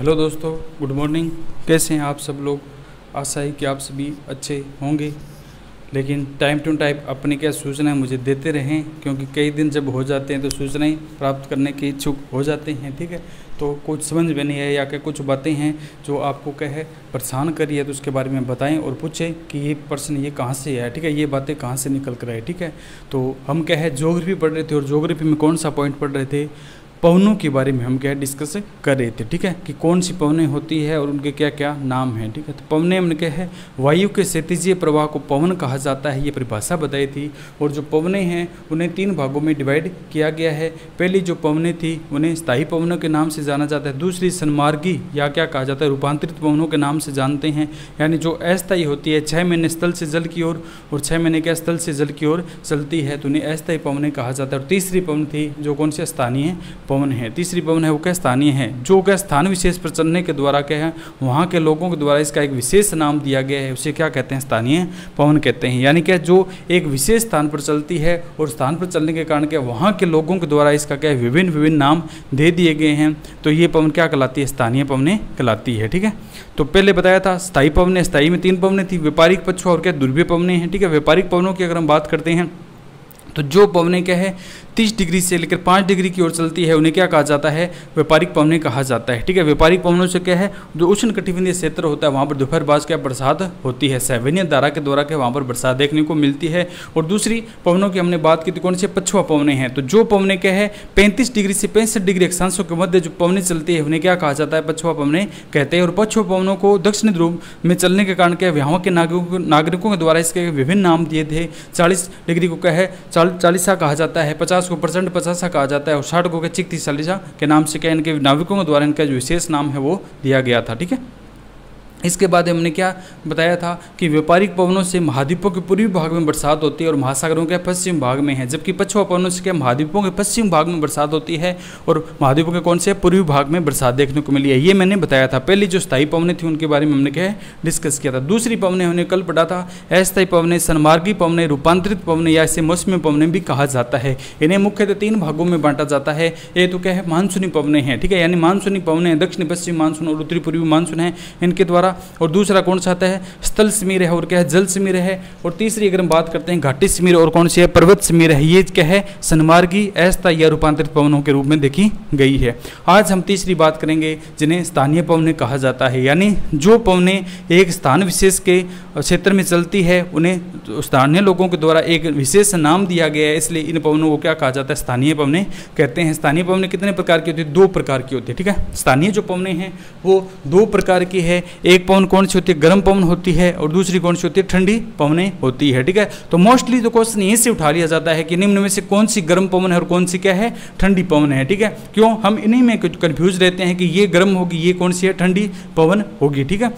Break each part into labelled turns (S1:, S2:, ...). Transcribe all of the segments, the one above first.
S1: Hello दोस्तों, good morning. कैसे हैं आप सब लोग? आशा है कि आप सभी अच्छे होंगे, लेकिन टाइम टू टाइम अपनी क्या सूचनाएं मुझे देते रहें, क्योंकि कई दिन जब हो जाते हैं तो सूचनाएं प्राप्त करने के इच्छुक हो जाते हैं। ठीक है, तो कुछ समझ में नहीं है या कि कुछ बातें हैं जो आपको कहे परेशान करी है तो उसके बारे में बताएं और पूछें कि ये प्रश्न ये कहाँ से है। ठीक है, ये बातें कहाँ से निकल कर आए। ठीक है, तो हम क्या है ज्योग्राफी पढ़ रहे थे और ज्योग्राफी में कौन सा पॉइंट पढ़ रहे थे? पवनों के बारे में हम क्या डिस्कस कर रहे थे। ठीक है, कि कौन सी पवनें होती है और उनके क्या क्या नाम हैं। ठीक है, तो पवनें हमने क्या है वायु के क्षैतिजीय प्रवाह को पवन कहा जाता है, ये परिभाषा बताई थी। और जो पवनें हैं उन्हें 3 भागों में डिवाइड किया गया है। पहली जो पवनें थी उन्हें स्थायी पवनों के नाम से जाना जाता है। दूसरी सन्मार्गी या क्या कहा जाता है रूपांतरित पवनों के नाम से जानते हैं, यानी जो अस्थायी होती है 6 महीने स्थल से जल की ओर और 6 महीने क्या स्थल से जल की ओर चलती है, तो उन्हें अस्थायी पवनें कहा जाता है। और तीसरी पवन थी जो कौन सी स्थानीय पवन है। तीसरी पवन है वो क्या स्थानीय है, जो क्या स्थान विशेष पर चलने के द्वारा क्या है वहाँ के लोगों के द्वारा इसका एक विशेष नाम दिया गया है, उसे क्या कहते हैं? स्थानीय पवन कहते हैं। यानी क्या जो एक विशेष स्थान पर चलती है और स्थान पर चलने के कारण क्या वहाँ के लोगों के द्वारा इसका क्या विभिन्न नाम दे दिए गए हैं, तो ये पवन क्या कहलाती है? स्थानीय पवनें कहलाती है। ठीक है, तो पहले बताया था स्थायी पवनें, स्थायी में 3 पवनें थी, व्यापारिक पछुआ और क्या ध्रुवीय पवनें हैं। ठीक है, व्यापारिक पवनों की अगर हम बात करते हैं तो जो पवनें क्या है 30 डिग्री से लेकर 5 डिग्री की ओर चलती है उन्हें क्या कहा जाता है? व्यापारिक पवनें कहा जाता है। ठीक है, व्यापारिक पवनों से क्या है जो उष्ण कटिबंधीय क्षेत्र होता है वहाँ पर दोपहर बाद क्या बरसात होती है, सैवनिय धारा के द्वारा क्या वहाँ पर बरसात देखने को मिलती है। और दूसरी पवनों की हमने बात की थी कौन सी? पछुआ पवनें हैं। तो जो पवनें क्या है 35 डिग्री से 65 डिग्री अक्षांशों के मध्य जो पवनें चलती है उन्हें क्या कहा जाता है? पछुआ पवनें कहते हैं। और पछुआ पवनों को दक्षिण ध्रुव में चलने के कारण क्या वहाँ के नागरिकों के द्वारा इसके विभिन्न नाम दिए थे। 40 डिग्री को क्या है 40 कहा जाता है, 50 को प्रचंड 50 कहा जाता है और 60 को चिकती चालीसा के नाम से क्या इनके नाविकों के द्वारा इनका जो विशेष नाम है वो दिया गया था। ठीक है, इसके बाद हमने क्या बताया था कि व्यापारिक पवनों से महाद्वीपों के पूर्वी भाग में बरसात होती है और महासागरों के पश्चिम भाग में है, जबकि पछुआ पवनों से क्या महाद्वीपों के पश्चिम भाग में बरसात होती है और महाद्वीपों के कौन से पूर्वी भाग में बरसात देखने को मिली है, ये मैंने बताया था। पहली जो स्थायी पवनें थी उनके बारे में हमने क्या डिस्कस किया था। दूसरी पवनें हमने कल पढ़ा था अस्थायी पवनें, सन्मार्गी पवनें, रूपांतरित पवनें या इसे मौसमी पवनें भी कहा जाता है। इन्हें मुख्यतः 3 भागों में बांटा जाता है। ये तो क्या है मानसूनी पवनें हैं। ठीक है, यानी मानसूनी पवनें दक्षिण पश्चिम मानसून और उत्तरी पूर्वी मानसून है इनके द्वारा। और दूसरा कौन सा आता है? स्थल समीर है और क्या है जल समीर है। और तीसरी अगर हम बात करते हैं घाटी समीर और कौन सी है? पर्वत समीर है। ये क्या है सन्मार्गी, अस्थायी या रूपांतरित पवनों के रूप में देखी गई है। आज हम तीसरी बात करेंगे जिन्हें स्थानीय पवनें कहा जाता है, यानी जो पवनें एक स्थान विशेष के क्षेत्र में चलती है उन्हें स्थानीय लोगों के द्वारा एक विशेष नाम दिया गया है, इसलिए इन पवनों को क्या कहा जाता है? स्थानीय पवनें कहते हैं। स्थानीय पवनें कितने प्रकार की होती है? 2 प्रकार की होती है। ठीक है, स्थानीय जो पवनें हैं वो 2 प्रकार की है। एक पवन कौन सी होती है? गर्म पवन होती है और दूसरी कौन सी होती है? ठंडी पवनें होती है। ठीक है, तो मोस्टली तो क्वेश्चन यहीं से उठा लिया जाता है कि निम्न में से कौन सी गर्म पवन है और कौन सी क्या है? ठंडी पवन है। ठीक है, क्यों हम इन्हीं में कंफ्यूज रहते हैं कि ये गर्म होगी, ये कौन सी है? ठंडी पवन होगी। ठीक है,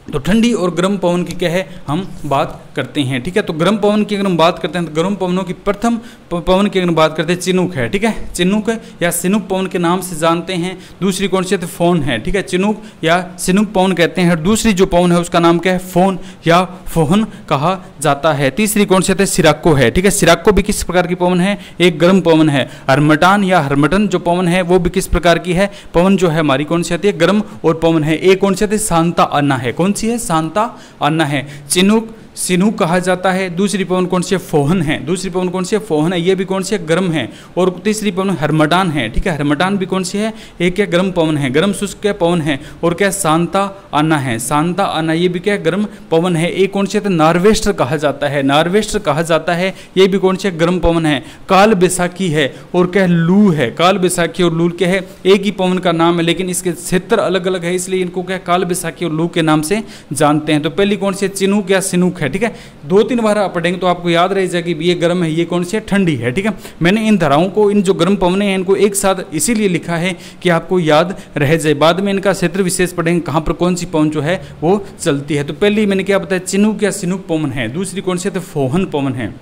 S1: तो ठंडी और गर्म पवन की क्या है हम बात करते हैं। ठीक है, तो गर्म पवन की अगर हम बात करते हैं तो गर्म पवनों की प्रथम पवन की अगर हम बात करते हैं चिनूक है। ठीक है, चिनूक या सिनुक पवन के नाम से जानते हैं। दूसरी कौन सी है? तो फोन है। ठीक है, चिनूक या सिनुक पवन कहते हैं। दूसरी जो पवन है उसका नाम क्या है? फोन या फोहन कहा जाता है। तीसरी कौन सी है? सिराको है। ठीक है, सिराको भी किस प्रकार की पवन है? एक गर्म पवन है। हरमटान या हरमटन जो पवन है वो भी किस प्रकार की है? पवन जो है हमारी कौन सी आती है? गर्म और पवन है। एक कौन सी आती है? शांता अन्ना है। कौन सी है? शांता अन्ना है। चिनूक सिनूक कहा जाता है। दूसरी पवन कौन सी है? फोहन है। दूसरी पवन कौन सी है? फोहन है, ये भी कौन सी है? गर्म है। और तीसरी पवन हरमटान है। ठीक है, हरमटान भी कौन सी है? एक क्या गर्म पवन है, गर्म शुष्क क्या पवन है। और क्या शांता आना है, शांता आना ये भी क्या गर्म पवन है। एक कौन सी है? नार्वेस्टर कहा जाता है, नार्वेस्टर कहा जाता है, ये भी कौन सी है? गर्म पवन है। काल बैसाखी है और क्या लू है। काल बैसाखी और लू क्या है? एक ही पवन का नाम है लेकिन इसके क्षेत्र अलग अलग है, इसलिए इनको क्या काल बैसाखी और लू के नाम से जानते हैं। तो पहली कौन सी है? चिनूक या सिनूक है। ठीक है, 2-3 बार आप पढ़ेंगे तो आपको याद रह जाएगी ये गर्म है, ये कौन सी है? ठंडी है। ठीक है, मैंने इन धाराओं को, इन जो गर्म पवनें हैं इनको एक साथ इसीलिए लिखा है कि आपको याद रह जाए। बाद में इनका क्षेत्र विशेष पढ़ेंगे कहाँ पर कौन सी पवन जो है वो चलती है। तो पहली मैंने क्या बताया? चिनूक या सिनुक पवन है। दूसरी कौन सी है? तो फोहन पवन है।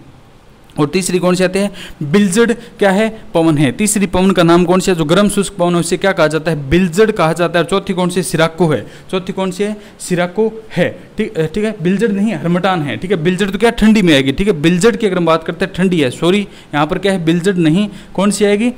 S1: और तीसरी कौन सी आती है? बिल्जड क्या है? पवन है। तीसरी पवन का नाम कौन सी है? जो गर्म शुष्क पवन है उसे क्या कहा जाता है? बिल्जड कहा जाता है। चौथी कौन सी? सिराको है। चौथी कौन सी है? सिराको है। ठीक है, बिल्जड नहीं है, हरमटान है। ठीक है, बिल्जड तो क्या ठंडी में आएगी। ठीक है, बिल्जड की अगर हम बात करते हैं ठंडी है, सॉरी यहाँ पर क्या है? बिल्जड नहीं, कौन सी आएगी?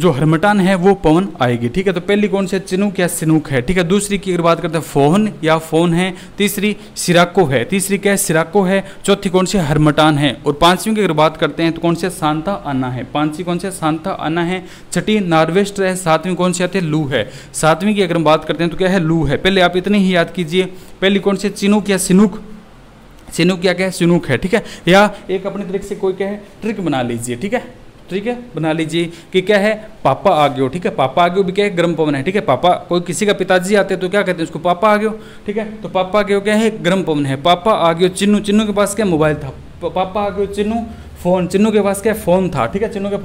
S1: जो हरमटान है वो पवन आएगी, ठीक है। तो पहली कौन सी है, चिनूक या सिनूक है, ठीक है। दूसरी की अगर बात करते हैं फोहन या फोन है, तीसरी सिराको है, तीसरी क्या है सिराको है, चौथी कौन सी हरमटान है, और पांचवी की अगर बात करते हैं तो कौन सी सांता आना है, पांचवी कौन सी सांता आना है, छठी नार्वेस्ट है, सातवीं कौन सी आती है लू है। सातवीं की अगर हम बात करते हैं तो क्या है लू है। पहले आप इतनी ही याद कीजिए, पहली कौन सी चिनूक या सिनूक, सिनूक क्या है सिनूक है, ठीक है। या एक अपनी तरीके से कोई क्या है ट्रिक बना लीजिए, ठीक है, ठीक है बना लीजिए कि क्या है पापा आ गयो, ठीक है। पापा आ गयो भी क्या है गर्म पवन है, ठीक है। पापा कोई किसी का पिताजी आते हैं तो क्या कहते हैं उसको पापा आ गयो, ठीक है। तो पापा आ गयो क्या है गर्म पवन है। पापा आ गयो चिन्नू, चिन्नू के पास क्या मोबाइल था, पापा आ गयो चिन्नू फोन, चिन्नू के पास क्या फोन था, ठीक है। चिन्नू के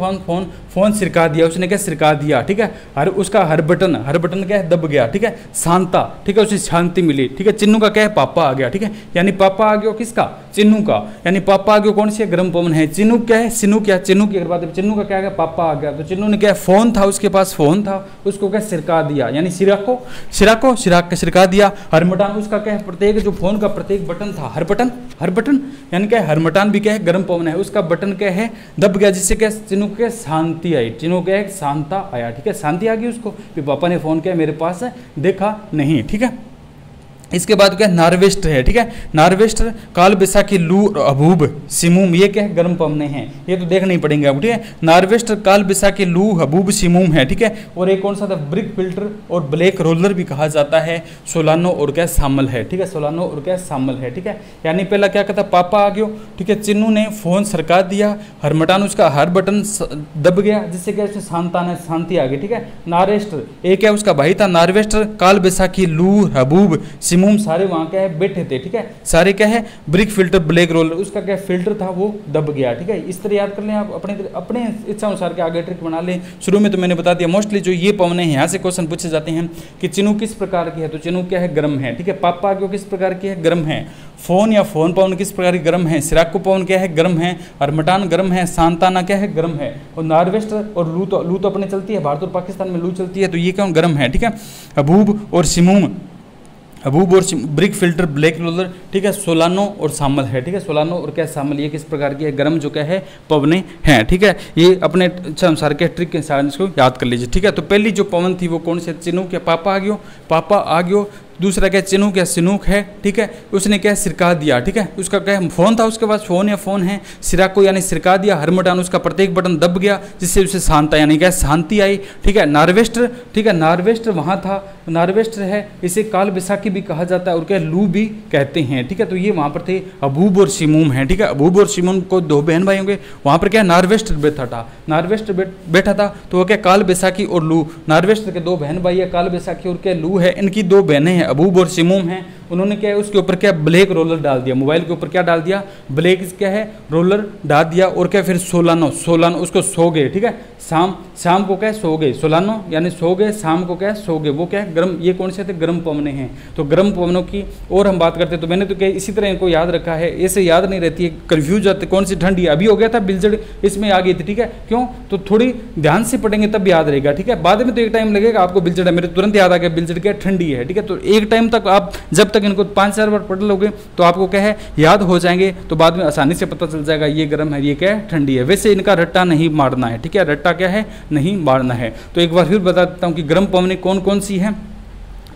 S1: फोन सिरका दिया, उसने क्या सिरका दिया, ठीक है। हर उसका हर बटन क्या है दब गया, ठीक है। शांता, ठीक है, उसे शांति मिली, ठीक है। चिन्नू का क्या है पापा आ गया, ठीक है। यानी पापा आ गया किसका, चिन्नू का, यानी पापा आ गया कौन सी है गर्म पवन है। चिन्नू क्या है सिनूक या चिन्नू की अगर बात है, चिन्नू का क्या है पापा आ गया, तो चिन्नू ने क्या फोन था उसके पास फोन था, उसको क्या सिरका दिया, यानी सिराको सिराक के सिरका दिया। हरमटान उसका क्या है प्रत्येक जो फोन का प्रत्येक बटन था हर बटन यानी क्या है हरमटान भी क्या है गर्म पवन है, उसका बटन क्या है दब गया, जिससे क्या चिन्नू के शांति आई, चिन्नू क्या है शांता आया, ठीक है। शांति आ गई उसको कि पापा ने फोन किया मेरे पास है देखा नहीं, ठीक है। इसके बाद क्या नार्वेस्ट है, ठीक है। नार्वेस्ट काल बैसाखी लू अबूब सिमूम, ये क्या है गर्म पवने हैं, ये तो देखना ही पड़ेंगे अब, ठीक है। नार्वेस्ट काल बैसाखी लू हबूब सिमूम है, ठीक है। और एक कौन सा था ब्रिक फिल्टर और ब्लैक रोलर भी कहा जाता है। सोलानो और क्या शामिल है, ठीक है। सोलानो और क्या शामिल है, ठीक है। यानी पहला क्या कहता पापा आ गयो, ठीक है। चिन्नू ने फोन सरका दिया, हरमटान उसका हर बटन दब गया, जिससे क्या शांता ने शांति आ गई, ठीक है। नारेस्ट एक है उसका भाई था नार्वेस्ट काल बैसाखी लू हबूब सिमूम, सारे वहाँ क्या है बैठे थे, ठीक है। सारे क्या है ब्रिक फिल्टर ब्लैक रोलर, उसका क्या फिल्टर था वो दब गया, ठीक है। इस तरह याद कर लें आप अपने इच्छा अनुसार के आगे ट्रिक बना लें। शुरू में तो मैंने बता दिया मोस्टली जो ये पवने हैं यहाँ से क्वेश्चन पूछे जाते हैं कि चिन्नू किस प्रकार की है, तो चिन्नू क्या है गर्म है, ठीक है। पापा क्यों किस प्रकार की है गर्म है। फोन या फोन पवन किस प्रकार की गर्म है। सिराको पवन क्या है गर्म है। हरमटान गर्म है। सांताना क्या है गर्म है। और नार्वेस्ट और लू तो अपने चलती है, भारत और पाकिस्तान में लू चलती है, तो ये क्यों गर्म है, ठीक है। हबूब और सिमूम, हबूब और ब्रिक फिल्टर ब्लैक रोलर, ठीक है। सोलानो और शामिल है, ठीक है। सोलानो और क्या शामिल, ये किस प्रकार की है गर्म जो क्या है पवने हैं, ठीक है। ये अपने अनुसार के ट्रिक के अनुसार इसको याद कर लीजिए, ठीक है। तो पहली जो पवन थी वो कौन से चिन्नू क्या पापा आ गयो। दूसरा क्या चिन्नू क्या सिनूक है, ठीक है। उसने क्या सिरका दिया, ठीक है। उसका क्या फोन था उसके पास फोन या फोन है। सिराको यानी सिरका दिया। हरमटान उसका प्रत्येक बटन दब गया, जिससे उसे शांता यानी क्या शांति आई, ठीक है। नार्वेस्ट, ठीक है, नार्वेस्ट वहाँ था, नार्वेस्ट है, इसे काल बैसाखी भी कहा जाता है और क्या लू भी कहते हैं, ठीक है। तो ये वहाँ पर थे अबूब और सिमूम है, ठीक है। अबूब और सिमूम को दो बहन भाई होंगे, वहाँ पर क्या नार्वेस्ट बैठा था, नार्वेस्ट बैठा था, तो वो क्या काल बैसाखी और लू, नार्वेस्ट के दो बहन भाई है, काल बैसाखी और क्या लू है, इनकी दो बहनें हैं अबूब और सिमूम हैं। उन्होंने क्या है उसके ऊपर क्या ब्लैक रोलर डाल दिया, मोबाइल के ऊपर क्या डाल दिया ब्लैक क्या है रोलर डाल दिया, और क्या फिर सोलानो उसको सो गए, ठीक है। शाम को क्या सो गए, सोलानो यानी सो गए, शाम को क्या सो गए, वो क्या है गर्म, ये कौन से थे गर्म पवने हैं। तो गर्म पवनों की और हम बात करते हैं, तो मैंने तो क्या इसी तरह इनको याद रखा है, ऐसे याद नहीं रहती है, कन्फ्यूज जाते कौन सी ठंडी है। अभी हो गया था बिलजड़ इसमें आ गई थी, ठीक है। क्यों, तो थोड़ी ध्यान से पढ़ेंगे तब याद रहेगा, ठीक है। बाद में तो एक टाइम लगेगा आपको बिलजड़ है, मेरे तुरंत याद आ गया बिलजड़ क्या ठंडी है, ठीक है। तो एक टाइम तक आप जब तक इनको 5-4 बार पढ़ लोगे तो आपको क्या है याद हो जाएंगे, तो बाद में आसानी से पता चल जाएगा ये गर्म है ये क्या है ठंडी है। वैसे इनका रट्टा नहीं मारना है, ठीक है, रट्टा क्या है नहीं मारना है। तो एक बार फिर बता देता हूँ कि गर्म पवने कौन कौन सी है।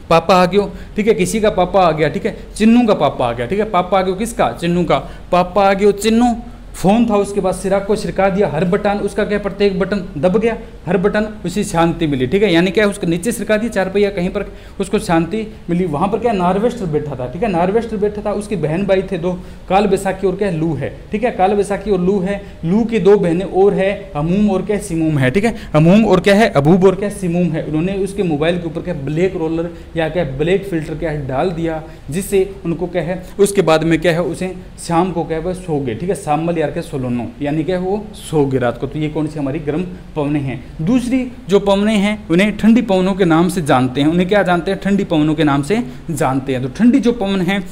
S1: पापा आ गयो, ठीक है, किसी का पापा आ गया, ठीक है, चिन्नू का पापा आ गया, ठीक है। पापा आ गयो किसका, चिन्नू का, पापा आ गयो चिन्नू। फोन था उसके बाद सिराक को छिड़का दिया, हर बटन उसका क्या प्रत्येक बटन दब गया, हर बटन उसी शांति मिली, ठीक है। यानी क्या उसके नीचे छिड़का दिया 4 पहिया कहीं पर उसको शांति मिली। वहाँ पर क्या नार्वेस्टर बैठा था, ठीक है, नार्वेस्टर बैठा था, उसकी बहन भाई थे दो, काल बैसाखी और क्या लू है, ठीक है। काल बैसाखी और लू है, लू की 2 बहनें और है हमूम और क्या सिमूम है, ठीक है। हमूम और क्या है अबूब और क्या सिमूम है। उन्होंने उसके मोबाइल के ऊपर क्या ब्लैक रोलर या क्या ब्लैक फिल्टर क्या है डाल दिया, जिससे उनको क्या है उसके बाद में क्या है उसे शाम को क्या है वह सो गए, ठीक है। शामल यार के सोलोनो यानी क्या वो सो गए रात को। तो ये कौन सी हमारी गर्म पवने हैं। दूसरी जो पवने हैं उन्हें ठंडी पवनों के नाम से जानते हैं। उन्हें क्या जानते हैं, ठंडी पवनों के नाम से जानते हैं। तो ठंडी जो पवन हैं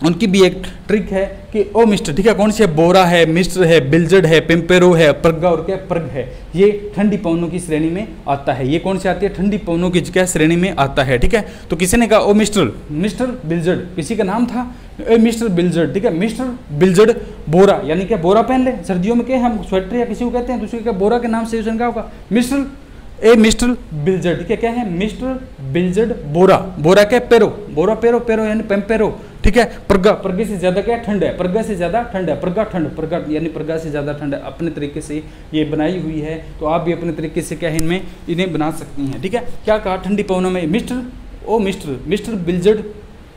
S1: उनकी भी एक ट्रिक है कि ओ मिस्टर, ठीक है, कौन सी है, बोरा है, मिस्टर है, बिलजड है, पेम्पेरो है, प्रगा और क्या प्रग है। ये ठंडी पवनों की श्रेणी में आता है। ये कौन सी आती है, ठंडी पवनों की क्या श्रेणी में आता है, ठीक है। तो किसी ने कहा ओ मिस्टर बिलजड, किसी का नाम था मिस्टर बिलजड, ठीक है, मिस्टर बिलजड बोरा, यानी क्या बोरा पहन ले। सर्दियों में क्या हम स्वेटर या किसी को कहते हैं, दूसरे क्या बोरा के नाम से यूज क्या होगा, मिस्टर ए मिस्टर बिल्जर्ड, ठीक है, क्या है मिस्टर बिल्जर्ड बोरा। बोरा क्या पेरो, बोरा पेरो, पेरो यानी पेम्पेरो, ठीक है। प्रगा, प्रगे से ज्यादा क्या ठंड है, प्रगा से ज्यादा ठंड है, प्रगा ठंड, प्रगा यानी प्रगा से ज्यादा ठंड है। अपने तरीके से ये बनाई हुई है, तो आप भी अपने तरीके से क्या है इनमें इन्हें बना सकती हैं, ठीक है। क्या कहा ठंडी पवनों में, मिस्टर ओ मिस्टर, मिस्टर बिल्जर्ड,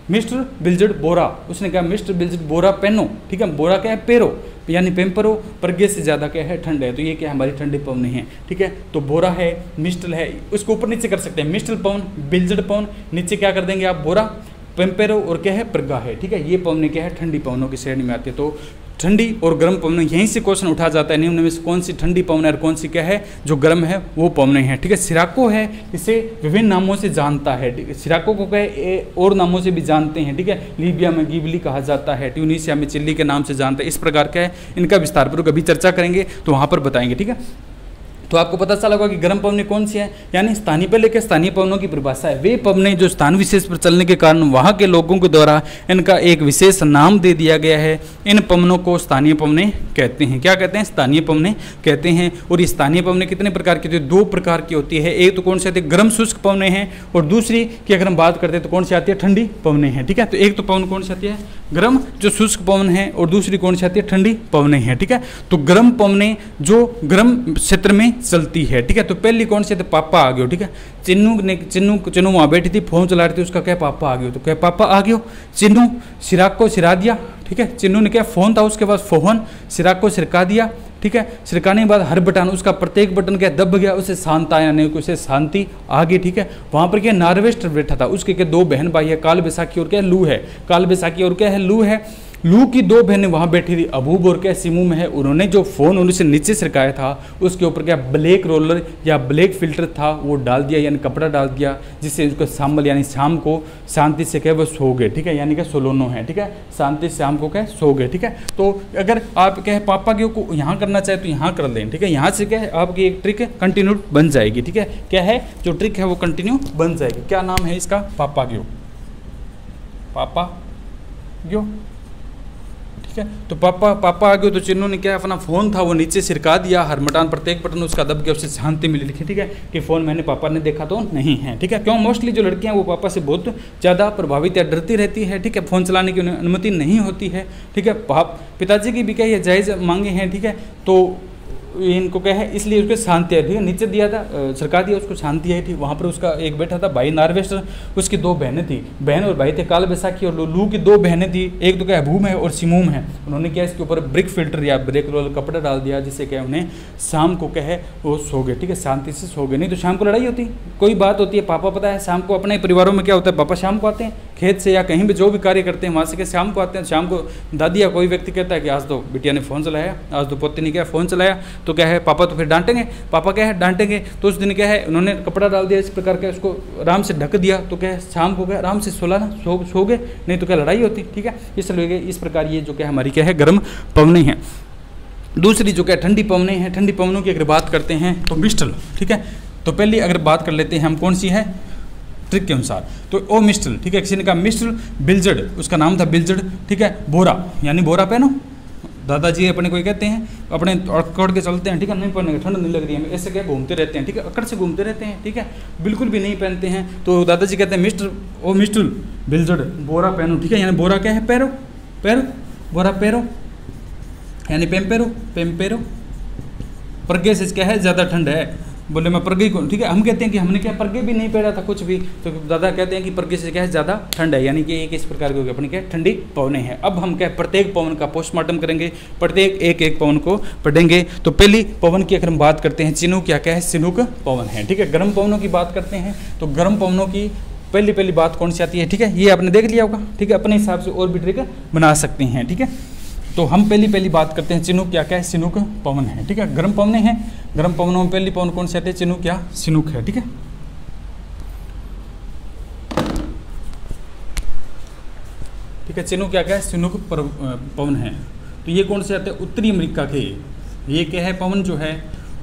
S1: मिस्टर बिल्जर्ड बोरा, उसने कहा मिस्टर बिल्जर्ड बोरा पहनो, ठीक है। बोरा क्या है पेरो यानी पेम्परो, प्रगे से ज़्यादा क्या है ठंड है, तो ये क्या हमारी ठंडी पवन है, ठीक है। तो बोरा है, मिस्टल है, उसको ऊपर नीचे कर सकते हैं, मिस्टल पवन, बिल्जर्ड पवन, नीचे क्या कर देंगे आप बोरा, पेम्पेरो और क्या है प्रगा है, ठीक है। ये पवनें क्या है ठंडी पवनों की श्रेणी में आती है। तो ठंडी और गर्म पवनें, यहीं से क्वेश्चन उठा जाता है, निम्न में से कौन सी ठंडी पवन है और कौन सी क्या है जो गर्म है, वो पवनें हैं, ठीक है। सिराको है, इसे विभिन्न नामों से जानता है, सिराको को कहे और नामों से भी जानते हैं, ठीक है। लीबिया में गिबली कहा जाता है, ट्यूनीशिया में चिल्ली के नाम से जानते हैं। इस प्रकार का है, इनका विस्तारपूर्वक अभी चर्चा करेंगे तो वहाँ पर बताएंगे, ठीक है। तो आपको पता चला होगा कि गर्म पवनें कौन सी हैं, यानी स्थानीय पे लेकर स्थानीय पवनों की परिभाषा है, वे पवनें जो स्थान विशेष पर चलने के कारण वहाँ के लोगों के द्वारा इनका एक विशेष नाम दे दिया गया है। इन पवनों को स्थानीय पवनें कहते हैं। क्या कहते हैं, स्थानीय पवनें कहते हैं। और ये स्थानीय पवनें कितने प्रकार की होती है, 2 प्रकार की होती है। एक तो कौन सी आती है, गर्म शुष्क पवनें हैं, और दूसरी की अगर हम बात करते हैं तो कौन सी आती है, ठंडी पवनें हैं, ठीक है। तो एक तो पवन कौन सी आती है, गर्म जो शुष्क पवन है, और दूसरी कौन सी आती है, ठंडी पवनें हैं, ठीक है। तो गर्म पवनें जो गर्म क्षेत्र में चलती है, ठीक है। तो पहली कौन सी, तो पापा आ गयो, ठीक है। चिन्नू वहाँ बैठी थी, फोन चला रही थी, उसका क्या पापा आ गयो, तो क्या पापा आ गयो। चिन्नू सिराग को सिरा दिया, ठीक है। चिन्नू ने क्या फोन था उसके पास, फोन सिराग को सिरका दिया, ठीक है। सिरकाने के बाद हर बटन, उसका प्रत्येक बटन क्या दब गया, उसे शांत आया नहीं, उसे शांति आ गई, ठीक है। वहाँ पर क्या नार्वेस्टर बैठा था, उसके क्या 2 बहन भाई है, काल बैसाखी और क्या लू है, काल बैसाखी और क्या है लू है। लू की 2 बहनें वहाँ बैठी थी, अबूब और क्या सिमुम है। उन्होंने जो फ़ोन उनसे नीचे सिरकाया था उसके ऊपर क्या ब्लैक रोलर या ब्लैक फिल्टर था वो डाल दिया, यानी कपड़ा डाल दिया, जिससे उसको शाम यानी शाम को शांति से क्या वो सो गए, ठीक है। यानी क्या सोलोनो है, ठीक है, शांति से शाम को क्या सो गए, ठीक है। तो अगर आप क्या है पापा के को यहाँ करना चाहे तो यहाँ कर लें, ठीक है। यहाँ से क्या है आपकी एक ट्रिक कंटिन्यू बन जाएगी, ठीक है। क्या है जो ट्रिक है वो कंटिन्यू बन जाएगी। क्या नाम है इसका, पापा ग्यो, पापा ग्यो, ठीक है। तो पापा पापा आ गए, तो चिन्नू ने क्या अपना फ़ोन था वो नीचे सिरका दिया, हर बटन प्रत्येक बटन उसका दब गया, उससे शांति मिली, लिखी, ठीक है, कि फ़ोन मैंने पापा ने देखा तो नहीं है, ठीक है। क्यों, मोस्टली जो लड़कियां वो पापा से बहुत ज़्यादा प्रभावित या डरती रहती है, ठीक है। फ़ोन चलाने की उन्हें अनुमति नहीं होती है, ठीक है। पिताजी की भी क्या ये जायज़ मांगे हैं, ठीक है। तो इनको क्या है इसलिए उसको शांति है, ठीक है। नीचे दिया था, सरका दिया, उसको शांति आई थी। वहाँ पर उसका एक बैठा था भाई नार्वेस्टर, उसकी 2 बहनें थी, बहन और भाई थे, काल बैसाखी और लू की 2 बहनें थी। एक तो क्या अबूम है और सिमुम है। उन्होंने क्या इसके ऊपर ब्रिक फिल्टर या ब्रेक रोल कपड़ा डाल दिया, जिससे क्या उन्हें शाम को क्या है वो सो गए, ठीक है, शांति से सो गए। नहीं तो शाम को लड़ाई होती, कोई बात होती है, पापा पता है शाम को अपने परिवारों में क्या होता है, पापा शाम को आते हैं खेत से या कहीं भी जो भी कार्य करते हैं वहाँ से क्या शाम को आते हैं। शाम को दादी या कोई व्यक्ति कहता है कि आज तो बिटिया ने फ़ोन चलाया, आज तो पोती ने क्या फ़ोन चलाया, तो क्या है पापा तो फिर डांटेंगे, पापा क्या है डांटेंगे। तो उस दिन क्या है उन्होंने कपड़ा डाल दिया इस प्रकार का, उसको आराम से ढक दिया, तो क्या है शाम को क्या आराम से सो गए, नहीं तो क्या लड़ाई होती, ठीक है। इसलिए इस प्रकार ये जो क्या हमारी क्या है गर्म पवनें हैं। दूसरी जो क्या ठंडी पवनें हैं, ठंडी पवनों की अगर बात करते हैं तो मिस्टल, ठीक है। तो पहली अगर बात कर लेते हैं हम कौन सी है ट्रिक के अनुसार, तो ओ मिस्टल, ठीक है। किसी ने कहा मिस्टल बिल्जर्ड, उसका नाम था बिल्जर्ड, ठीक है। बोरा यानी बोरा पहनो, दादाजी अपने कोई कहते हैं अपने अकड़ के चलते हैं, ठीक है, नहीं पहनने का, ठंड नहीं लग रही है, ऐसे क्या घूमते रहते हैं, ठीक है, अकड़ से घूमते रहते हैं, ठीक है, बिल्कुल भी नहीं पहनते हैं। तो दादाजी कहते हैं मिस्टर ओ मिस्टर बिल्जर्ड बोरा पहनो, ठीक है। यानी बोरा क्या है पैरो, पैरो, बोरा पैरो यानी पेम्पेरो। प्रज्ञा से क्या है ज़्यादा ठंड है, बोले मैं प्रज्ञा को, ठीक है। हम कहते हैं कि हमने क्या प्रज्ञा भी नहीं पहना था कुछ भी, तो दादा कहते हैं कि प्रज्ञा से क्या है ज़्यादा ठंड है, यानी कि एक इस प्रकार की अपनी क्या ठंडी पवनें हैं। अब हम क्या प्रत्येक पवन का पोस्टमार्टम करेंगे, प्रत्येक एक पवन को पढ़ेंगे। तो पहली पवन की अगर हम बात करते हैं चिनूक, क्या है सिनुक पवन है, ठीक है। गर्म पवनों की बात करते हैं तो गर्म पवनों की पहली बात कौन सी आती है, ठीक है, ये आपने देख लिया होगा, ठीक है। अपने हिसाब से और भी ट्रिक बना सकते हैं, ठीक है। तो हम पहली बात करते हैं चिनूक, क्या है सिनुक पवन है, ठीक है। गर्म पवनें हैं, गर्म पवनों में पहली पवन कौन सी आती है, चिनूक या सिनुक है, ठीक है। ठीक है, चिनूक क्या है सिनुक पवन है। तो ये कौन से आते हैं, उत्तरी अमेरिका के, ये क्या है पवन जो है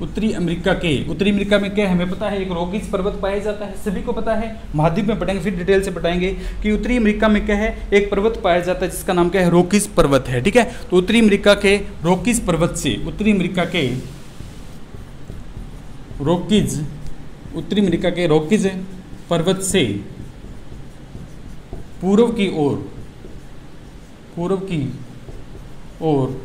S1: उत्तरी अमेरिका में क्या है हमें पता है, एक रॉकीज पर्वत पाया जाता है, सभी को पता है। महाद्वीप में पढ़ेंगे, फिर डिटेल से बताएंगे कि उत्तरी अमेरिका में क्या है, एक पर्वत पाया जाता है जिसका नाम क्या है, रॉकीज पर्वत है। ठीक है, तो उत्तरी अमेरिका के रॉकीज पर्वत से, उत्तरी अमेरिका के रॉकीज पर्वत से पूर्व की ओर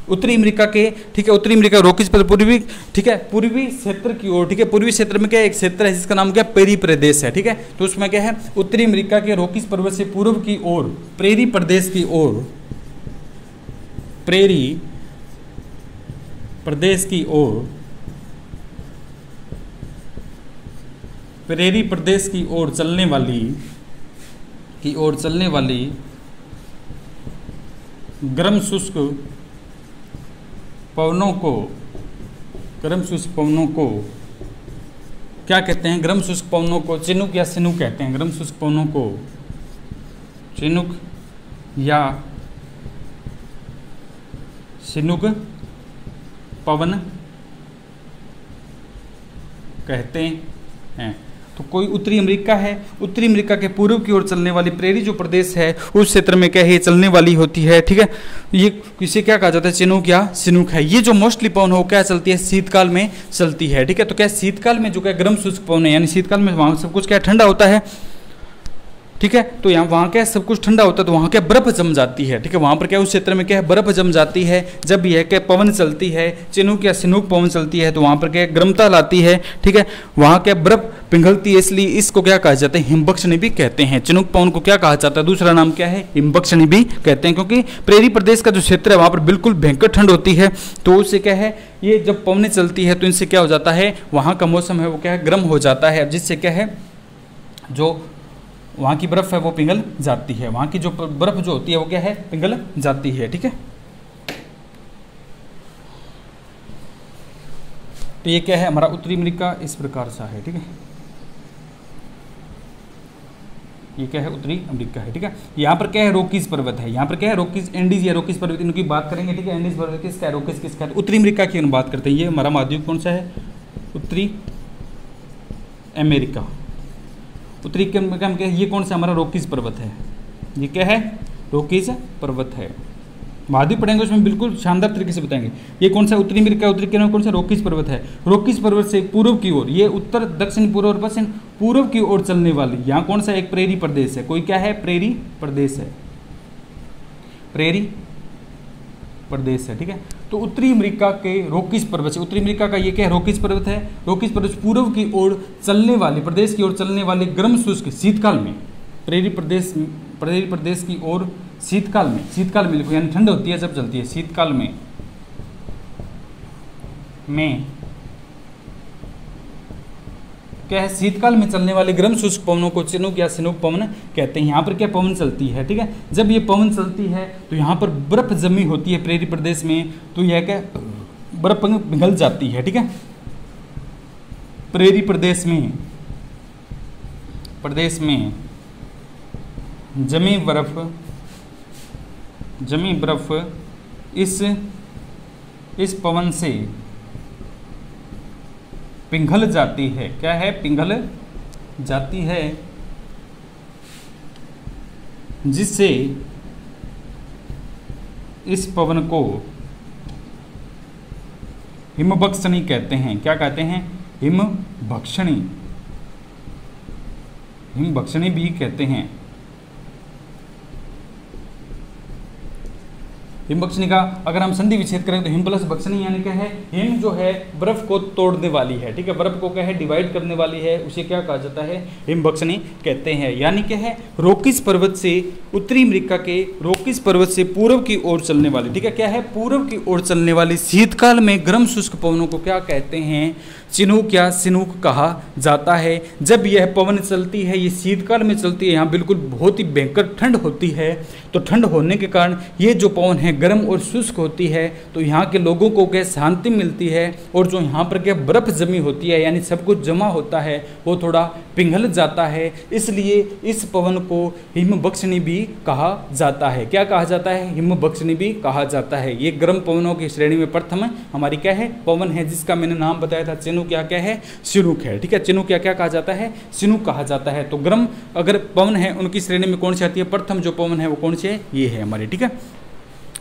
S1: उत्तरी अमेरिका के, ठीक है, उत्तरी अमेरिका रॉकीज पर पूर्वी, ठीक है, पूर्वी क्षेत्र की ओर, ठीक है, पूर्वी क्षेत्र में क्या एक क्षेत्र है जिसका नाम क्या, प्रेरी प्रदेश है। ठीक है, तो उसमें क्या है, उत्तरी अमेरिका के रॉकीज पर्वत से पूर्व की ओर प्रेरी प्रदेश की ओर, प्रेरी प्रदेश की ओर, प्रेरी प्रदेश की ओर चलने वाली गर्म शुष्क पवनों को क्या कहते हैं, गर्म शुष्क पवनों को चिनुक या सिनुक कहते हैं। गर्म शुष्क पवनों को चिनुक या सिनुक पवन कहते हैं। तो कोई उत्तरी अमेरिका है, उत्तरी अमेरिका के पूर्व की ओर चलने वाली प्रेरी जो प्रदेश है उस क्षेत्र में क्या है, ये चलने वाली होती है। ठीक है, ये इसे क्या कहा जाता है, चिनुक या सिनुक है। ये जो मोस्टली पवन हो क्या चलती है, शीतकाल में चलती है। ठीक है, तो क्या शीतकाल में जो क्या गर्म शुष्क पवन है, यानी शीतकाल में वहाँ सब कुछ क्या ठंडा होता है। ठीक है, तो यहाँ वहाँ क्या सब कुछ ठंडा होता है, तो वहाँ क्या बर्फ जम जाती है। ठीक है, वहाँ पर क्या उस क्षेत्र में क्या है, बर्फ जम जाती है। जब यह क्या पवन चलती है, चिनुक या सिनुक पवन चलती है, तो वहाँ पर क्या गर्मता लाती है। ठीक है, वहाँ क्या बर्फ पिघलती है, इसलिए इसको क्या कहा जाता है, हिमबक्षणी भी कहते हैं। चिनुक पवन को क्या कहा जाता है, दूसरा नाम क्या है, हिमबक्षणी भी कहते हैं, क्योंकि प्रेरी प्रदेश का जो क्षेत्र है वहाँ पर बिल्कुल भयंकर ठंड होती है। तो उससे क्या है, ये जब पवनें चलती है तो इनसे क्या हो जाता है, वहाँ का मौसम है वो क्या है, गर्म हो जाता है, जिससे क्या है जो वहाँ की बर्फ़ है वो पिघल जाती है। वहाँ की जो बर्फ़ जो होती है वो क्या है, पिघल जाती है। ठीक है, तो ये क्या है हमारा उत्तरी अमेरिका इस प्रकार सा है। ठीक है, ये क्या है, उत्तरी अमेरिका है। ठीक है, यहाँ पर क्या है, रॉकीज पर्वत है। यहाँ पर क्या है, रॉकीज, एंडीज या रॉकीज पर्वत, इनकी बात करेंगे। ठीक है, एंडीज पर्वत किसका है, रॉकीज किसका है, उत्तरी अमेरिका की हम बात करते हैं। ये हमारा महाद्वीप कौन सा है, उत्तरी अमेरिका। उत्तरी अमेरिका में क्या है, ये कौन सा हमारा रॉकीज पर्वत है, ये क्या है, रॉकीज पर्वत है। महाद्वीप पढ़ेंगे उसमें बिल्कुल शानदार तरीके से बताएंगे। ये कौन सा उत्तरी अमेरिका, उत्तरी के कौन सा रॉकीज पर्वत है। रॉकीज पर्वत से पूर्व की ओर, ये उत्तर दक्षिण पूर्व और पश्चिम पूर्व की ओर चलने वाली, यहाँ कौन सा एक प्रेरी प्रदेश है, कोई क्या है, प्रेरी प्रदेश है, प्रेरी प्रदेश है। ठीक है, तो उत्तरी अमेरिका के रॉकीज पर्वत से, उत्तरी अमेरिका का ये क्या है, रॉकीज पर्वत है। रॉकीज पर्वत पूर्व की ओर चलने वाली, प्रदेश की ओर चलने वाले गर्म शुष्क शीतकाल में, प्रेरी प्रदेश की ओर शीतकाल में लिखो, यानी ठंड होती है जब चलती है, शीतकाल में क्या है, शीतकाल में चलने वाले गर्म शुष्क पवनों को चिनुक या सिनुक पवन कहते हैं। यहाँ पर क्या पवन चलती है। ठीक है, जब ये पवन चलती है तो यहाँ पर बर्फ जमी होती है प्रेरी प्रदेश में, तो यह क्या बर्फ पिघल जाती है। ठीक है, प्रेरी प्रदेश में जमी बर्फ इस पवन से पिघल जाती है। क्या है, पिघल जाती है, जिससे इस पवन को हिमभक्षणी कहते हैं। क्या कहते हैं, हिमभक्षणी भी कहते हैं। हिमभक्षणी का अगर हम संधि विच्छेद करें तो हिम प्लस भक्षणी यानी क्या है, हिम जो है बर्फ को तोड़ने वाली है। ठीक है, बर्फ को क्या है, डिवाइड करने वाली है, उसे क्या कहा जाता है, हिमभक्षणी कहते हैं। यानी क्या है, रॉकीज पर्वत से, उत्तरी अमेरिका के रॉकीज पर्वत से पूर्व की ओर चलने वाली, ठीक है, क्या है, पूर्व की ओर चलने वाली शीतकाल में गर्म शुष्क पवनों को क्या कहते हैं, चिनूक या सिनूक कहा जाता है। जब यह पवन चलती है, ये शीतकाल में चलती है, यहाँ बिल्कुल बहुत ही भयंकर ठंड होती है। तो ठंड होने के कारण ये जो पवन है हैं गर्म और शुष्क होती है तो यहाँ के लोगों को क्या शांति मिलती है, और जो यहाँ पर क्या बर्फ़ जमी होती है यानी सब कुछ जमा होता है वो थोड़ा पिघल जाता है, इसलिए इस पवन को हिमबख्शनी भी कहा जाता है। क्या कहा जाता है? हिमबख्शनी भी कहा जाता है। ये गर्म पवनों की श्रेणी में प्रथम हमारी क्या है? पवन है, जिसका मैंने नाम बताया था चिनूक, क्या है? चिनूक है। ठीक है, चिनूक क्या कहा जाता है? चिनूक कहा जाता है। तो गर्म अगर पवन है उनकी श्रेणी में कौन सी आती है? प्रथम जो पवन है वो कौन सी है? ये है हमारी। ठीक है,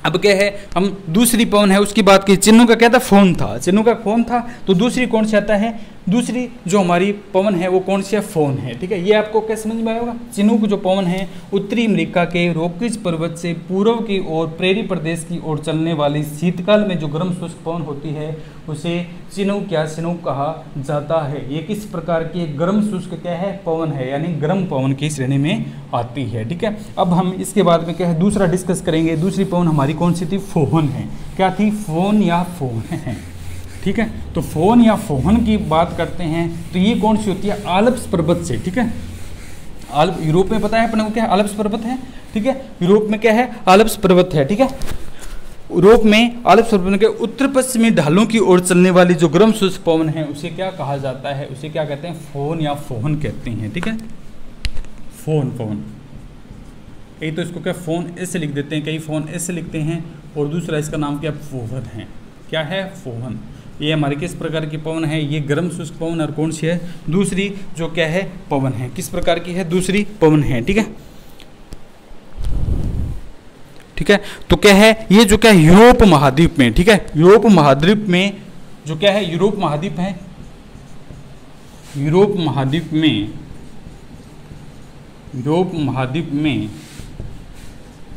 S1: अब क्या है, हम दूसरी पवन है उसकी बात की। चिन्नू का क्या था? फोन था। चिन्नू का फोन था, तो दूसरी कौन सी आता है? दूसरी जो हमारी पवन है वो कौन सी है? फोन है। ठीक है, ये आपको क्या समझ में आएगा? चिन्नू जो पवन है उत्तरी अमेरिका के रॉकीज पर्वत से पूर्व की ओर प्रेरी प्रदेश की ओर चलने वाली शीतकाल में जो गर्म शुष्क पवन होती है उसे चिनूक कहा जाता है। ये किस प्रकार की गर्म शुष्क क्या है? पवन है, यानी गर्म पवन की श्रेणी में आती है। ठीक है, अब हम इसके बाद में क्या है दूसरा डिस्कस करेंगे। दूसरी पवन हमारी कौन सी थी? फोहन है। क्या थी? फोन या फोहन है। ठीक है, तो फोन या फोहन की बात करते हैं तो ये कौन सी होती है? आल्प्स पर्वत से। ठीक है, यूरोप में पता है अपने को क्या आल्प्स पर्वत है। ठीक है, यूरोप में क्या है? आल्प्स पर्वत है। ठीक है, यूरोप में आल्प्स पर्वत के उत्तर पश्चिमी ढालों की ओर चलने वाली जो गर्म शुष्क पवन है उसे क्या कहा जाता है? उसे क्या कहते हैं? फोन या फोहन कहते हैं। ठीक है, फोन यही तो इसको क्या फोन ऐसे लिख देते हैं, कई फोन ऐसे लिखते हैं, और दूसरा इसका नाम क्या? फोहन है। क्या है? फोहन। ये हमारे किस प्रकार की पवन है? ये गर्म शुष्क पवन। और कौन सी है? दूसरी जो क्या है? पवन है। किस प्रकार की है? दूसरी पवन है। ठीक है, ठीक है, तो क्या है ये जो क्या है यूरोप महाद्वीप में। ठीक है, यूरोप महाद्वीप में जो क्या है? यूरोप महाद्वीप है। यूरोप महाद्वीप में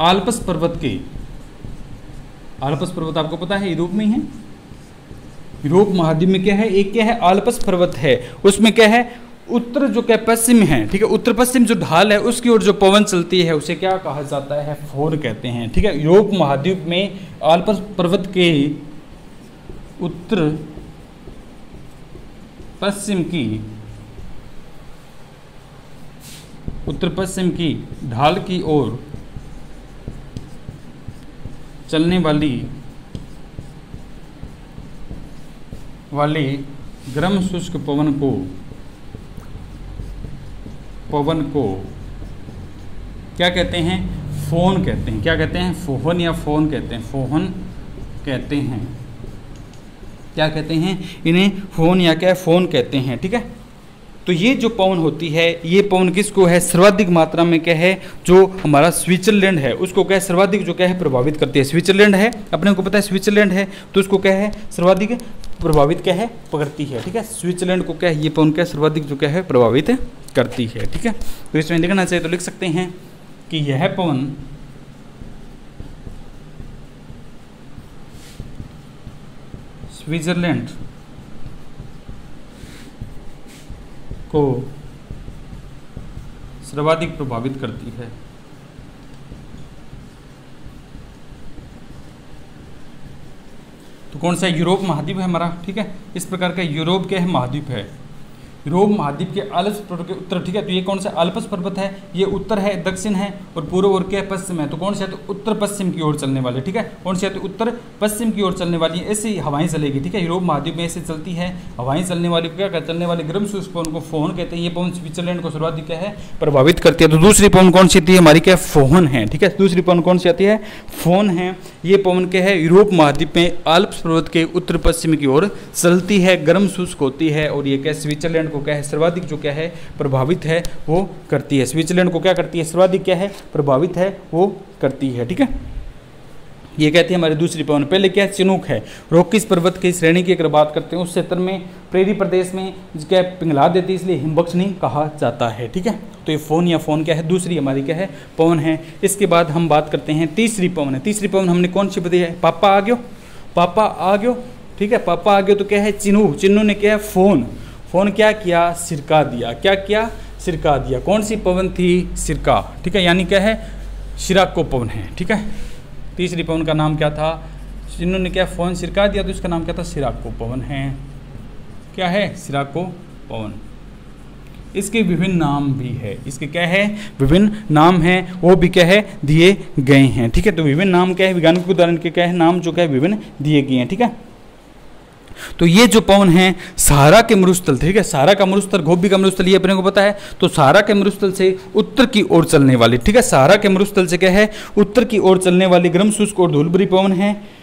S1: आल्प्स पर्वत आपको पता है यूरोप में ही है। यूरोप महाद्वीप में क्या है? एक क्या है? आल्प्स पर्वत है। उसमें क्या है? उत्तर जो क्या पश्चिम है। ठीक है, उत्तर पश्चिम जो ढाल है उसकी ओर जो पवन चलती है उसे क्या कहा जाता है? फोन कहते हैं। ठीक है, यूरोप महाद्वीप में आल्प्स पर्वत के उत्तर पश्चिम की ढाल की ओर चलने वाले गर्म शुष्क पवन को क्या कहते हैं? फोन कहते हैं। क्या कहते हैं? फोहन या फोन कहते हैं। फोहन कहते हैं। क्या कहते हैं? इन्हें फोन या क्या? फोन कहते हैं। ठीक है, तो ये जो पवन होती है ये पवन किसको है? सर्वाधिक मात्रा में क्या है? जो हमारा स्विट्जरलैंड है उसको क्या है? सर्वाधिक जो क्या है प्रभावित करती है। स्विट्जरलैंड है, अपने को पता है स्विट्जरलैंड है, तो उसको क्या है? सर्वाधिक प्रभावित क्या है? पकड़ती है। ठीक है, स्विट्जरलैंड को क्या है? ये पवन क्या सर्वाधिक जो क्या है प्रभावित करती है। ठीक है, तो इसमें लिखना चाहिए तो लिख सकते हैं कि यह पवन स्विट्जरलैंड को सर्वाधिक प्रभावित करती है। तो कौन सा? यूरोप महाद्वीप है हमारा। ठीक है, इस प्रकार का यूरोप क्या है? महाद्वीप है। यूरोप महाद्वीप के आल्प्स पर्वत के उत्तर। ठीक है, तो ये कौन सा? आल्प्स पर्वत है। ये उत्तर है, दक्षिण है, और पूर्व और क्या पश्चिम है। तो कौन सा है? तो उत्तर पश्चिम की ओर चलने वाले। ठीक है, कौन सी है? तो उत्तर पश्चिम की ओर चलने वाली ऐसी हवाएं चलेगी। ठीक है, यूरोप महाद्वीप में ऐसे चलती है हवाएं चलने वाली क्या कहते? चलने वाले गर्म शुष्क पवन को फोहन कहते हैं। ये पवन स्विट्जरलैंड को सर्वाधिक क्या है? प्रभावित करती है। तो दूसरी पवन कौन सी थी हमारी? क्या? फोहन है। ठीक है, दूसरी पवन कौन सी आती है? फोन है। ये पवन क्या है? यूरोप महाद्वीप में आल्प्स पर्वत के उत्तर पश्चिम की ओर चलती है, गर्म शुष्क होती है, और ये क्या? स्विट्जरलैंड को क्या है? सर्वाधिक क्या है? प्रभावित है वो करती है। स्विट्जरलैंड को क्या करती है? सर्वाधिक क्या है? प्रभावित है वो करती है। ठीक है, ये कहती है हमारी दूसरी पवन। पहले क्या? चिनूक है। रॉकीज पर्वत की श्रेणी की अगर बात करते हैं उस क्षेत्र में प्रेरी प्रदेश में क्या पिघला देती है, इसलिए हिमबख्शनी कहा जाता है। ठीक है, तो ये फोन या फोन क्या है? दूसरी हमारी क्या है? पवन है। इसके बाद हम बात करते हैं तीसरी पवन है। तीसरी पवन हमने कौन सी बताई है? पापा आ गयो। ठीक है, पापा आ गयो तो क्या है? चिन्नू ने क्या है? फोन क्या किया? सिरका दिया। क्या किया? सिरका दिया। कौन सी पवन थी? सिरका। ठीक है, यानी क्या है? शिराको पवन है। ठीक है, तीसरी पवन का नाम क्या था? चिन्नू ने क्या? फोन सिरका दिया, तो इसका नाम क्या था? शिराको पवन है। क्या है? शिराको पवन। इसके विभिन्न नाम भी है, इसके क्या है, विभिन्न नाम हैं, वो भी क्या है, दिए गए हैं। ठीक है, तो विभिन्न नाम क्या है, वैज्ञानिक उदाहरण के क्या है, नाम जो क्या है विभिन्न दिए गए हैं। ठीक है, तो ये जो पवन है सहारा के मरुस्थल, ठीक है, सहारा का मरुस्थल, गोबी का मरुस्थल, ये अपने को पता है। तो सहारा के मरुस्थल से उत्तर की ओर चलने वाली, ठीक है, सहारा के मरुस्थल से क्या है, उत्तर की ओर चलने वाली गर्म शुष्क और धूलभरी पवन है।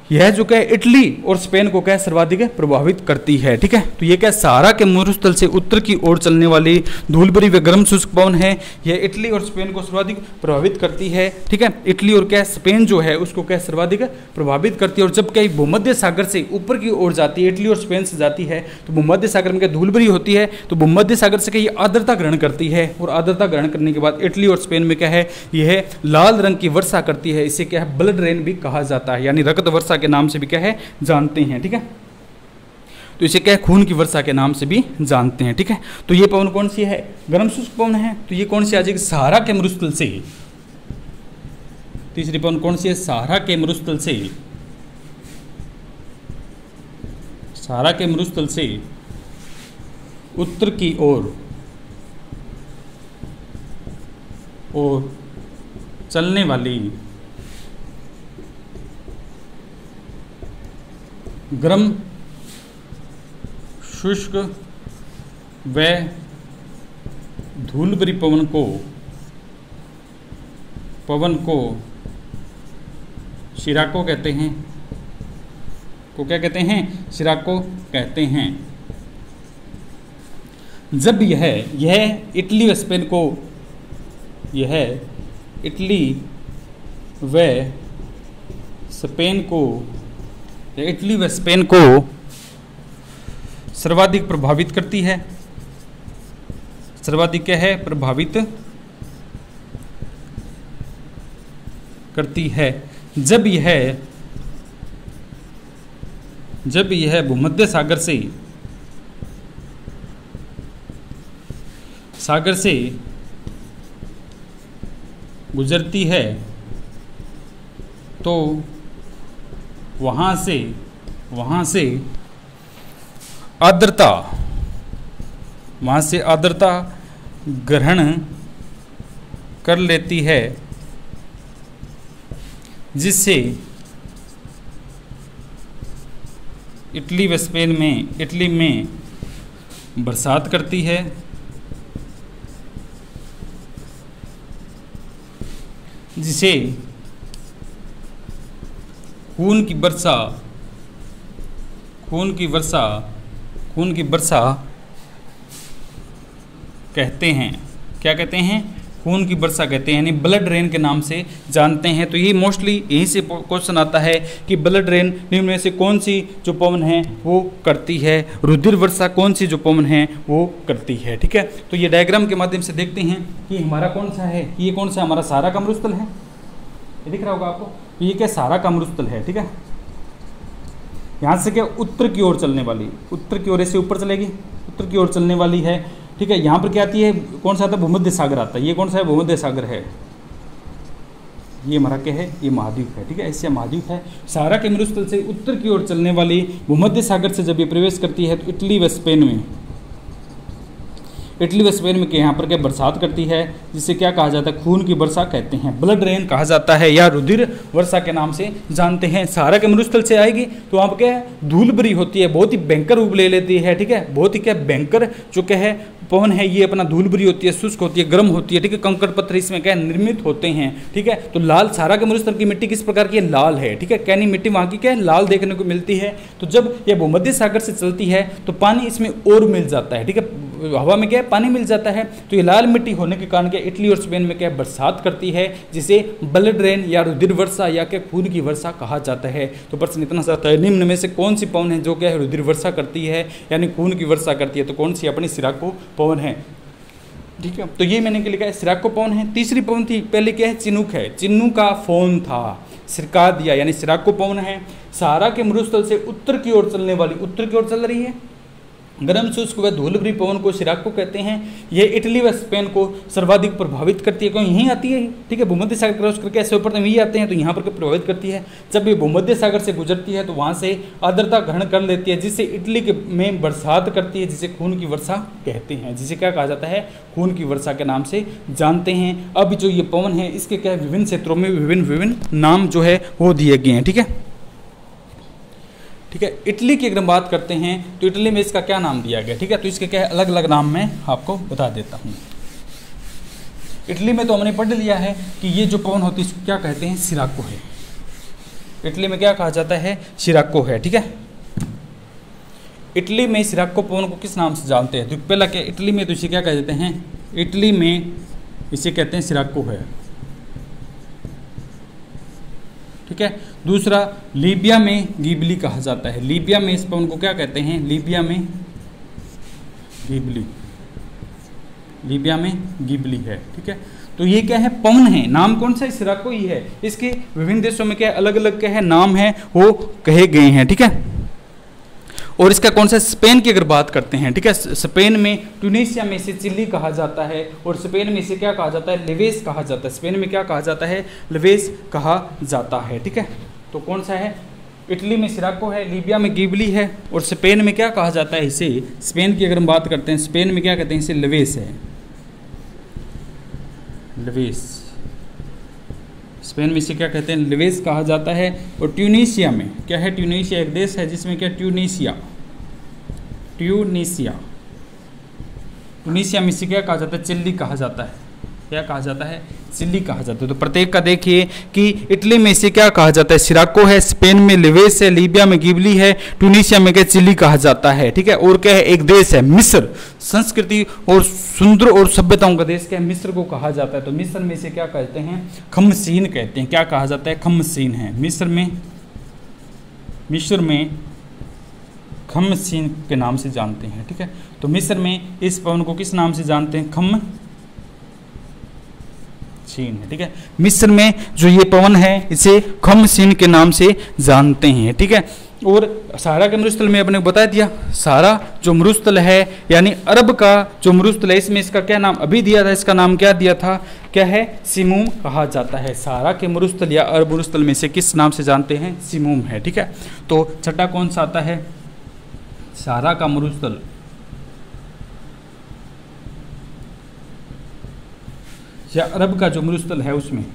S1: यह जो क्या है इटली और स्पेन को क्या सर्वाधिक प्रभावित करती है। ठीक है, तो ये क्या सहारा के मरुस्थल से उत्तर की ओर चलने वाली धूलभरी व गर्म शुष्क पवन है, यह इटली और स्पेन को सर्वाधिक प्रभावित करती है। ठीक है, इटली और क्या स्पेन जो है उसको क्या सर्वाधिक प्रभावित करती है। और जब क्या भूमध्य सागर से ऊपर की ओर जाती है, इटली और स्पेन से जाती है, तो भूमध्य सागर में क्या धूलभरी होती है, तो भूमध्य सागर से क्या ये आर्द्रता ग्रहण करती है, और आर्द्रता ग्रहण करने के बाद इटली और स्पेन में क्या है, यह लाल रंग की वर्षा करती है। इसे क्या है, ब्लड रेन भी कहा जाता है, यानी रक्त वर्षा के नाम से भी क्या है जानते हैं। ठीक है, तो इसे क्या है, खून की वर्षा के नाम से भी जानते हैं। ठीक है, तो ये पवन कौन सी है, गर्म शुष्क पवन है। तो ये कौन सी आ जाएगी, सहारा के मरुस्थल से। तीसरी पवन कौन सी है, सहारा के मरुस्थल से, सहारा के मरुस्थल से उत्तर की ओर चलने वाली गर्म शुष्क व धूलभरी पवन को शिराको कहते हैं। को क्या कहते हैं, शिराको कहते हैं। जब यह इटली व स्पेन को, यह इटली व स्पेन को, इटली व स्पेन को सर्वाधिक प्रभावित करती है, सर्वाधिक क्या है, प्रभावित करती है। जब यह भूमध्य सागर से गुजरती है, तो वहाँ से आर्द्रता ग्रहण कर लेती है, जिससे इटली व स्पेन में, इटली में बरसात करती है, जिसे खून की वर्षा कहते हैं। क्या कहते हैं, खून की वर्षा कहते हैं, यानी ब्लड रेन के नाम से जानते हैं। तो ये मोस्टली यहीं से क्वेश्चन आता है कि ब्लड रेन निम्न में से कौन सी जो पवन है वो करती है, रुधिर वर्षा कौन सी जो पवन है वो करती है। ठीक है, तो ये डायग्राम के माध्यम से देखते हैं कि हमारा कौन सा है, ये कौन सा हमारा सहारा का मरुस्थल है, ये दिख रहा होगा आपको, ये क्या सहारा का मरुस्थल है। ठीक है, यहाँ से क्या उत्तर की ओर चलने वाली, उत्तर की ओर ऐसे ऊपर चलेगी, उत्तर की ओर चलने वाली है। ठीक है, यहाँ पर क्या आती है, कौन सा आता है, भूमध्य सागर आता है। ये कौन सा है, भूमध्य सागर है, ये हमारा क्या है, ये महाद्वीप है। ठीक है, ऐसे महाद्वीप है। सहारा के मरुस्थल से उत्तर की ओर चलने वाली भूमध्य सागर से जब ये प्रवेश करती है, तो इटली व स्पेन में यहाँ पर क्या बरसात करती है, जिसे क्या कहा जाता है, खून की वर्षा कहते हैं, ब्लड रेन कहा जाता है, या रुधिर वर्षा के नाम से जानते हैं। सहारा के मरुस्थल से आएगी तो वहाँ पर क्या है, धूलभरी होती है, बहुत ही भयंकर रूप ले लेती है। ठीक है, बहुत ही क्या भयंकर जो क्या है पवन है, ये अपना धूलभरी होती है, शुष्क होती है, गर्म होती है। ठीक है, कंकड़ पत्थर इसमें क्या निर्मित होते हैं। ठीक है, तो लाल, सहारा के मरुस्थल की मिट्टी किस प्रकार की है, लाल है। ठीक है, कैनी मिट्टी वहाँ की क्या है, लाल देखने को मिलती है। तो जब यह भूमध्य सागर से चलती है तो पानी इसमें और मिल जाता है। ठीक है, हवा में क्या है, पानी मिल जाता है। तो ये लाल मिट्टी होने के कारण क्या इटली और स्पेन में क्या बरसात करती है, जिसे ब्लड रेन या रुधिर वर्षा या क्या खून की वर्षा कहा जाता है। तो प्रश्न इतना सा आता है, निम्न में से कौन सी पवन है जो क्या है रुधिर वर्षा करती है, यानी खून की वर्षा करती है, तो कौन सी अपनी शिराको पवन है। ठीक है, तो ये मैंने क्या लिखा है, शिराको पवन है। तीसरी पवन थी, पहले क्या है, चिनूक है, चिन्नू का फोन था, सिरका दिया, यानी शिराको पवन है। सहारा के मरुस्थल से उत्तर की ओर चलने वाली, उत्तर की ओर चल रही है, गर्म शुष्क व धूलभरी पवन को सिराको कहते हैं। यह इटली व स्पेन को सर्वाधिक प्रभावित करती है, क्योंकि यहीं आती है, ठीक है, भूमध्य सागर क्रॉस करके ऐसे ऊपर यही आते हैं, तो यहाँ पर प्रभावित करती है। जब ये भूमध्य सागर से गुजरती है तो वहाँ से आर्द्रता ग्रहण कर लेती है, जिससे इटली के में बरसात करती है, जिसे खून की वर्षा कहते हैं, जिसे क्या कहा जाता है, खून की वर्षा के नाम से जानते हैं। अब जो ये पवन है इसके क्या विभिन्न क्षेत्रों में विभिन्न नाम जो है वो दिए गए हैं, ठीक है। ठीक है, इटली की अगर हम बात करते हैं तो इटली में इसका क्या नाम दिया गया, ठीक है, तो इसके क्या अलग अलग नाम मैं आपको बता देता हूँ। इटली में तो हमने पढ़ लिया है कि ये जो पवन होती है इसको क्या कहते हैं, सिराको है। इटली में क्या कहा जाता है, सिराको है, ठीक है। इटली में सिराको पवन को किस नाम से जानते हैं, तो पहला क्या, इटली में तो इसे क्या कह देते हैं, इटली में इसे कहते हैं सिराको है, ठीक है। दूसरा, लीबिया में गिबली कहा जाता है। लीबिया में इस पवन को क्या कहते हैं, लीबिया में गिबली, लीबिया में गिबली है, ठीक है। तो ये क्या है, पवन है, नाम कौन सा है, सिराको ही है। इसके विभिन्न देशों में क्या अलग अलग क्या है नाम है वो कहे गए हैं, ठीक है। और इसका कौन सा, स्पेन की अगर बात करते हैं, ठीक है, स्पेन में ट्यूनीशिया में इसे चिली कहा जाता है, और स्पेन में इसे क्या कहा जाता है, लेवेस कहा जाता है। स्पेन में क्या कहा जाता है, लेवेस कहा जाता है, ठीक है। तो कौन सा है, इटली में सिराको है, लीबिया में गिबली है, और स्पेन में क्या कहा जाता है इसे, स्पेन की अगर हम बात करते हैं, स्पेन में क्या कहते हैं इसे, लेवेस है, लेवेस। स्पेन में इसे क्या कहते हैं, लेवेस कहा जाता है। और ट्यूनीशिया में क्या है, ट्यूनीशिया एक देश है जिसमें क्या, ट्यूनीशिया में इसे क्या कहा जाता है, चिल्ली कहा जाता है, क्या कहा जाता है, चिल्ली कहा जाता है। तो प्रत्येक का देखिए कि इटली में इसे क्या कहा जाता है, सिराको है, स्पेन में लेवेस है, लीबिया में गिबली है, ट्यूनीशिया में क्या चिल्ली कहा जाता है, ठीक है। और क्या है, एक देश है मिस्र, संस्कृति और सुंदर और सभ्यताओं का देश क्या है, मिस्र को कहा जाता है। तो मिस्र में इसे क्या कहते हैं, खमसीन कहते हैं, क्या कहा जाता है, खमसीन है। मिस्र में खमसीन के नाम से जानते हैं, ठीक है। तो मिस्र में इस पवन को किस नाम से जानते हैं, खमसीन है, ठीक है। मिस्र में जो ये पवन है इसे खमसीन के नाम से जानते हैं, ठीक है। और सहारा के मरुस्थल में अपने बता दिया, सहारा जो मरुस्थल है यानी अरब का जो मरुस्थल है, इसमें इसका क्या नाम अभी दिया था, इसका नाम क्या दिया था, क्या है, सिमूम कहा जाता है। सहारा के मरुस्थल या अरब मरुस्थल में से किस नाम से जानते हैं, सिमूम है, ठीक है। तो छठा कौन सा आता है, सहारा का मरुस्थल या अरब का जो मरुस्थल है उसमें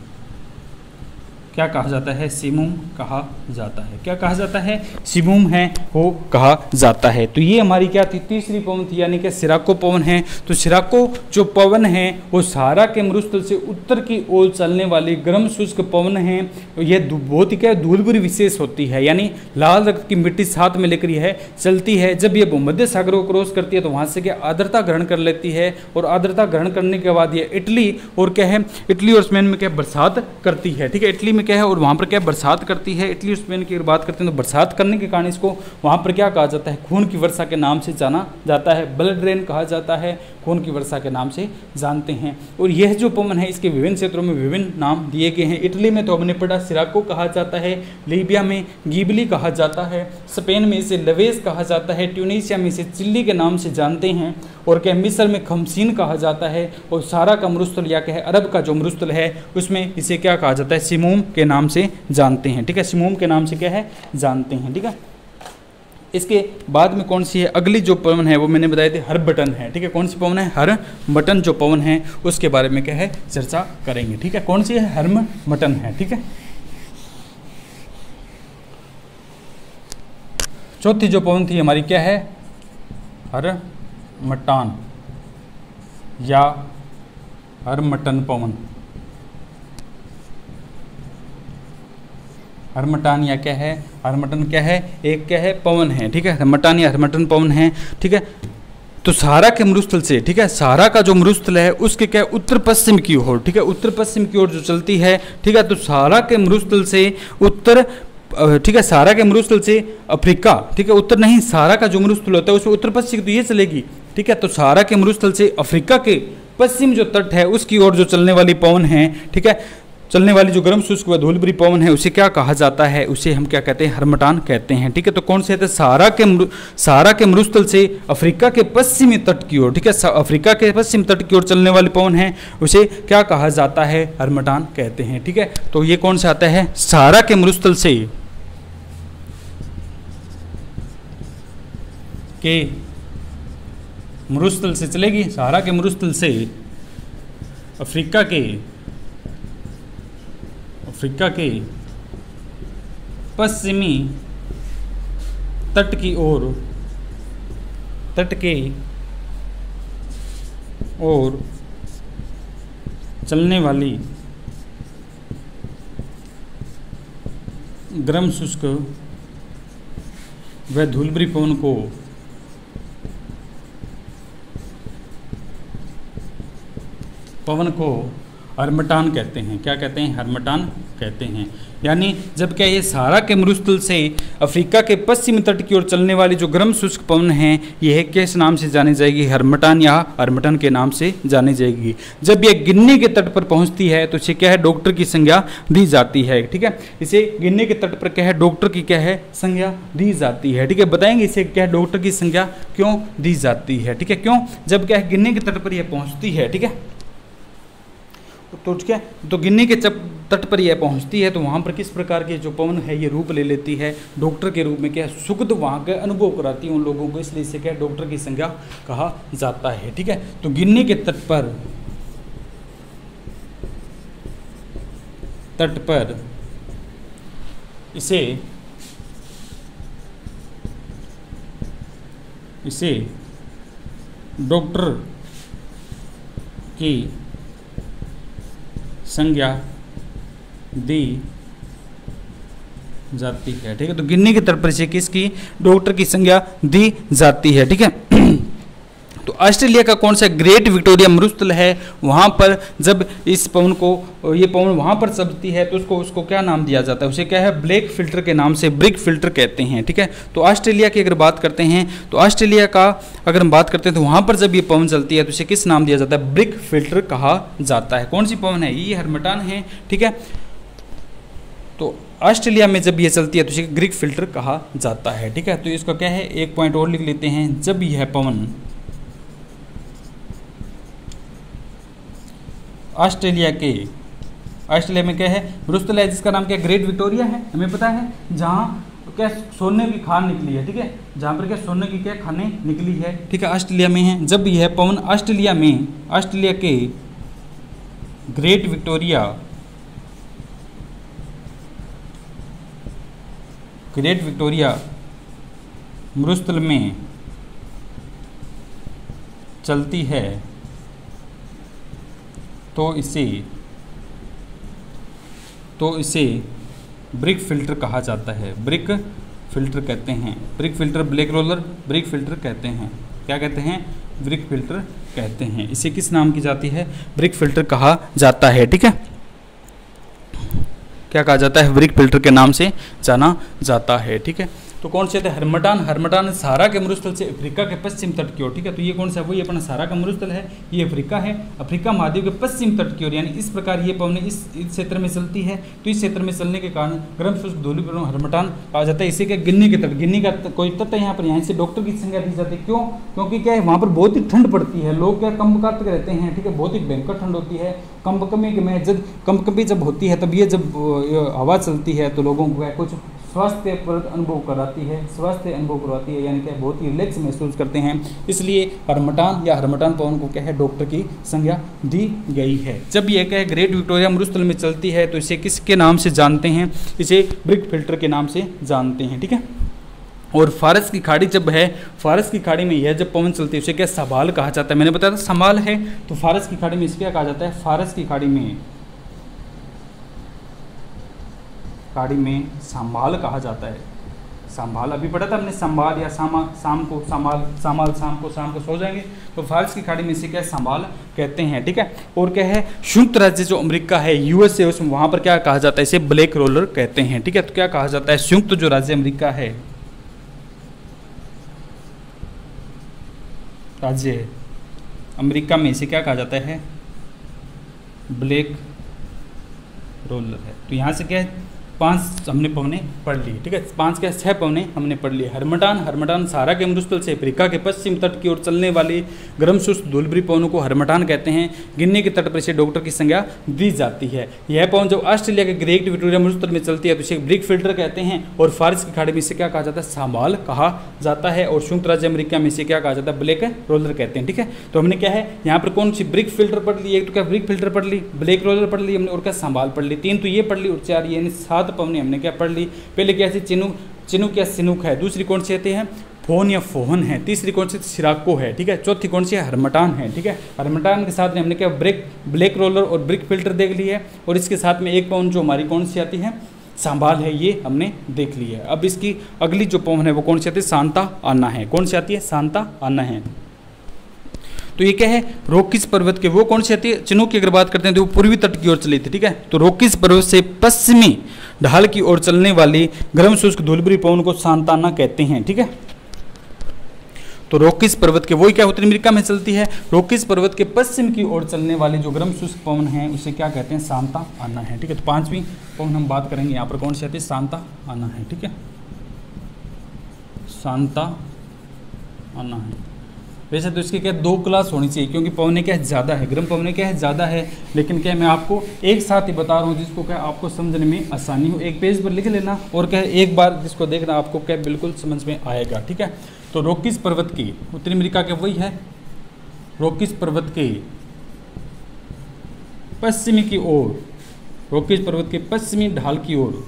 S1: क्या कहा जाता है, सिमूम कहा जाता है। क्या कहा जाता है, सिमूम है वो कहा जाता है। तो ये हमारी क्या थी, तीसरी पवन थी, यानी कि सिराको पवन है। तो सिराको जो पवन है वो सहारा के मरुस्थल से उत्तर की ओर चलने वाली गर्म शुष्क पवन है। यह बहुत ही क्या धूलभरी विशेष होती है, यानी लाल रंग की मिट्टी साथ में लेकर यह चलती है। जब यह भूमध्य सागर को क्रॉस करती है तो वहाँ से क्या आर्द्रता ग्रहण कर लेती है, और आर्द्रता ग्रहण करने के बाद ये इटली और क्या है, इटली और स्पेन में क्या बरसात करती है, ठीक है। इटली क्या है और वहाँ पर क्या बरसात करती है। इटली और स्पेन की बात करते हैं तो बरसात करने के कारण इसको वहाँ पर क्या कहा जाता है, खून की वर्षा के नाम से जाना जाता है, ब्लड रेन कहा जाता है, खून की वर्षा के नाम से जानते हैं। और यह जो पवन है इसके विभिन्न क्षेत्रों में विभिन्न नाम दिए गए हैं। इटली में तो हमने पढ़ा सिराको कहा जाता है, लीबिया में गिबली कहा जाता है, स्पेन में इसे लेवेस कहा जाता है, ट्यूनीशिया में इसे चिल्ली के नाम से जानते हैं, और क्या मिस्र में खमसीन कहा जाता है, और सहारा का मरुस्थल या क्या है अरब का जो मरुस्थल है उसमें इसे क्या कहा जाता है, सिमूम के नाम से जानते हैं, ठीक है। सिमूम के नाम से क्या है, जानते हैं, ठीक है। इसके बाद में कौन सी है, अगली जो पवन है वो मैंने बताया थी हरबटन है, ठीक है। कौन सी पवन है, हरबटन जो पवन है उसके बारे में क्या है चर्चा करेंगे, ठीक है। कौन सी है, हरबटन है, ठीक है। चौथी जो पवन थी हमारी क्या है, हरमटान या हरमटन पवन, हरमटान या क्या है, हरमटन क्या है, एक क्या है पवन है, ठीक है। हरमटान या हरमटन पवन है, ठीक है। तो सहारा के मरुस्थल से, ठीक है, सहारा का जो मरुस्थल है उसके क्या उत्तर पश्चिम की ओर, ठीक है, उत्तर पश्चिम की ओर जो चलती है, ठीक है। तो सहारा के मरुस्थल से उत्तर, ठीक है, सहारा के मरुस्थल से अफ्रीका, ठीक है, उत्तर नहीं, सहारा का जो मरुस्थल होता है उसमें उत्तर पश्चिम तो ये चलेगी, ठीक है। तो सहारा के मरुस्थल से अफ्रीका के पश्चिम जो तट है उसकी ओर जो चलने वाली पवन है, ठीक है, चलने वाली जो गर्म शुष्क व धूलभरी पवन है उसे क्या कहा जाता है, उसे हम क्या कहते हैं, हर्मटान कहते हैं। ठीक है, तो कौन से है, सहारा के मरुस्थल से अफ्रीका के पश्चिमी तट की ओर, ठीक है, अफ्रीका के पश्चिम तट की ओर चलने वाली पवन है उसे क्या कहा जाता है, हर्मटान कहते हैं। ठीक है, तो ये कौन सा आता है, सहारा के मरुस्थल से मरुस्थल से चलेगी, सहारा के मरुस्थल से अफ्रीका के पश्चिमी तट की ओर चलने वाली गर्म शुष्क व धूलभरी पवन को हर्मटान कहते हैं। क्या कहते हैं, हर्मटान कहते हैं। यानी जब क्या ये सहारा के मरुस्थल से अफ्रीका के पश्चिमी तट की ओर चलने वाली जो गर्म शुष्क पवन है यह किस नाम से जानी जाएगी, हर्मटान या हर्मटन के नाम से जानी जाएगी। जब यह गिन्नी के तट पर पहुंचती है तो इसे क्या है, डॉक्टर की संज्ञा दी जाती है। ठीक है, इसे गिन्नी के तट पर क्या है, डॉक्टर की क्या है, संज्ञा दी जाती है। ठीक है, बताएंगे इसे क्या है, डॉक्टर की संज्ञा क्यों दी जाती है। ठीक है, क्यों, जब क्या है गिन्नी के तट पर यह पहुंचती है, ठीक है, तो क्या, तो गिन्नी के तट पर यह पहुंचती है तो वहाँ पर किस प्रकार की जो पवन है ये रूप ले लेती है, डॉक्टर के रूप में क्या है, सुखद वहाँ का अनुभव कराती है उन लोगों को, इसलिए इसे क्या है, डॉक्टर की संज्ञा कहा जाता है। ठीक है, तो गिन्नी के तट पर इसे डॉक्टर की संज्ञा दी जाती है। ठीक है, तो गिन्नी के तट पर इसे किसकी, डॉक्टर की संज्ञा दी जाती है। ठीक है, तो ऑस्ट्रेलिया का कौन सा ग्रेट विक्टोरिया मरुस्थल है, वहाँ पर जब इस पवन को, ये पवन वहाँ पर चलती है तो उसको क्या नाम दिया जाता है, उसे क्या है, ब्लैक फिल्टर के नाम से, ब्रिक फिल्टर कहते हैं। ठीक है, तो ऑस्ट्रेलिया की अगर बात करते हैं तो ऑस्ट्रेलिया का अगर हम बात करते हैं तो वहाँ पर जब ये पवन चलती है तो इसे किस नाम दिया जाता है, ब्रिक फिल्टर कहा जाता है। कौन सी पवन है, ये हर्मटान है। ठीक है, तो ऑस्ट्रेलिया में जब ये चलती है तो इसे ग्रीक फिल्टर कहा जाता है। ठीक है, तो इसका क्या है, एक पॉइंट और लिख लेते हैं, जब यह पवन ऑस्ट्रेलिया में क्या है, मरुस्थल है जिसका नाम क्या है, ग्रेट विक्टोरिया है, हमें पता है, जहाँ क्या सोने की खान निकली है। ठीक है, जहाँ पर क्या सोने की क्या खानें निकली है। ठीक है, ऑस्ट्रेलिया में है। जब यह पवन ऑस्ट्रेलिया के ग्रेट विक्टोरिया मरुस्थल में चलती है तो इसे ब्रिक फिल्टर कहा जाता है, ब्रिक फिल्टर कहते हैं। Brick filter, black roller brick filter कहते हैं। क्या कहते हैं, ब्रिक फिल्टर कहते हैं। इसे किस नाम की जाती है, ब्रिक फिल्टर कहा जाता है। ठीक है, क्या कहा जाता है, ब्रिक फिल्टर के नाम से जाना जाता है। ठीक है, तो कौन से थे, हर्मटान सहारा के मरुस्थल से अफ्रीका के पश्चिम तट की ओर। ठीक है, तो ये कौन सा, वही अपना सहारा का मरुस्थल है, ये अफ्रीका है, अफ्रीका महाद्वीप के पश्चिम तट की ओर, यानी इस प्रकार ये पवन इस क्षेत्र में चलती है, तो इस क्षेत्र में चलने के कारण गर्म शुष्क धूलिपन हर्मटान कहा जाता है। इसे क्या, गिन्नी के तट, गिन्नी का कोई तट है यहाँ पर, यहाँ से डॉक्टर की संज्ञा दी जाती है। क्यों, क्योंकि क्या है, वहाँ पर बहुत ही ठंड पड़ती है, लोग क्या कंपकात रहते हैं। ठीक है, बहुत ही भयंकर ठंड होती है। कंपकपी जब होती है तब ये जब हवा चलती है तो लोगों को कुछ स्वास्थ्यप्रद अनुभव करवाती है, यानी क्या बहुत ही रिलैक्स महसूस करते हैं। इसलिए हर्मटान पवन को क्या है, डॉक्टर की संज्ञा दी गई है। जब यह क्या है, ग्रेट विक्टोरिया मरुस्थल में चलती है तो इसे किसके नाम से जानते हैं, इसे ब्रिक फिल्टर के नाम से जानते हैं। ठीक है, और फारस की खाड़ी जब है, फारस की खाड़ी में यह जब पवन चलती है उसे क्या, सवाल कहा जाता है। मैंने बताया था समाल है, तो फारस की खाड़ी में इसे क्या कहा जाता है, फारस की खाड़ी में संभाल कहा जाता है। संभाल अभी पढ़ा था हमने, संभाल या शाम को सो जाएंगे, तो फारस की खाड़ी में इसे क्या, संभाल कहते हैं। ठीक है, और क्या है, संयुक्त राज्य जो अमेरिका है, यूएसए, उसमें वहाँ पर क्या कहा जाता है, इसे ब्लैक रोलर कहते हैं। ठीक है, तो क्या कहा जाता है, संयुक्त जो राज्य अमेरिका है, राज्य अमेरिका में इसे क्या कहा जाता है, ब्लैक रोलर है। तो यहाँ से क्या है 5 हमने पवने पढ़ लिए, ठीक है, 5 क्या 6 पवने हमने पढ़ लिए। हरमटान सहारा के मरुस्थल से अफ्रीका के पश्चिम तट की ओर चलने वाली गर्म शुष्क धूलभरी पवनों को हरमटान कहते हैं। गिनी के तट पर इसे डॉक्टर की संज्ञा दी जाती है। यह पवन जब ऑस्ट्रेलिया के ग्रेट विक्टोरिया मरुस्थल में चलती है तो इसे ब्रिक फिल्टर कहते हैं, और फारस की खाड़ी में इसे क्या कहा जाता है सामाल कहा जाता है, और संयुक्त राज्य अमेरिका में इसे क्या कहा जाता है ब्लैक रोलर कहते हैं, ठीक है। तो हमने क्या है यहाँ पर कौन सी ब्रिक फिल्टर पढ़ ली, एक तो क्या ब्रिक फिल्टर पढ़ ली, ब्लैक रोलर पढ़ ली हमने, और क्या संभाल पढ़ ली, 3 तो ये पढ़ ली, और 4 यानी 7 पवने हमने क्या पढ़ ली। पहले क्या से चिनुक या सिनुक है, दूसरी कौन सी आती है फोन या फोहन है, तीसरी कौन सी सिराको है, ठीक है, चौथी कौन सी है हरमटान है, ठीक है। हरमटान के साथ में हमने क्या ब्लैक रोलर और ब्रिक फिल्टर देख ली है, और इसके साथ में एक पवन जो हमारी कौन सी आती है सांबाल है, ये हमने देख ली है। अब इसकी अगली जो पवन है वो कौन सी आती है सांता आना है, कौन सी आती है सांता आना है। तो ये क्या है रोकीज पर्वत के वो कौन सी आती है चिनूक की अगर बात करते हैं तो वो पूर्वी तट की ओर चली थी, ठीक है। तो रोकीज पर्वत से पश्चिमी ढाल की ओर चलने वाली गर्म शुष्क धूलभरी पवन को सांताना कहते हैं, ठीक है। तो रोकीज पर्वत के वही क्या उत्तरी अमेरिका में चलती है, रोकीज पर्वत के पश्चिम की ओर चलने वाली जो गर्म शुष्क पवन है उसे क्या कहते हैं सांता आना है, ठीक है। तो 5वीं पवन हम बात करेंगे यहाँ पर कौन सी आती है सांता आना है, ठीक है, सांता आना है। वैसे तो इसकी क्या 2 क्लास होनी चाहिए क्योंकि पवने क्या है ज़्यादा है, गर्म पवने क्या है ज़्यादा है, लेकिन क्या मैं आपको एक साथ ही बता रहा हूँ जिसको क्या आपको समझने में आसानी हो। एक पेज पर लिख लेना और क्या एक बार जिसको देखना आपको क्या बिल्कुल समझ में आएगा, ठीक है। तो रोकीज पर्वत की उत्तरी अमेरिका के वही है, रोकीज पर्वत के पश्चिमी की ओर, रोकीज पर्वत के पश्चिमी ढाल की ओर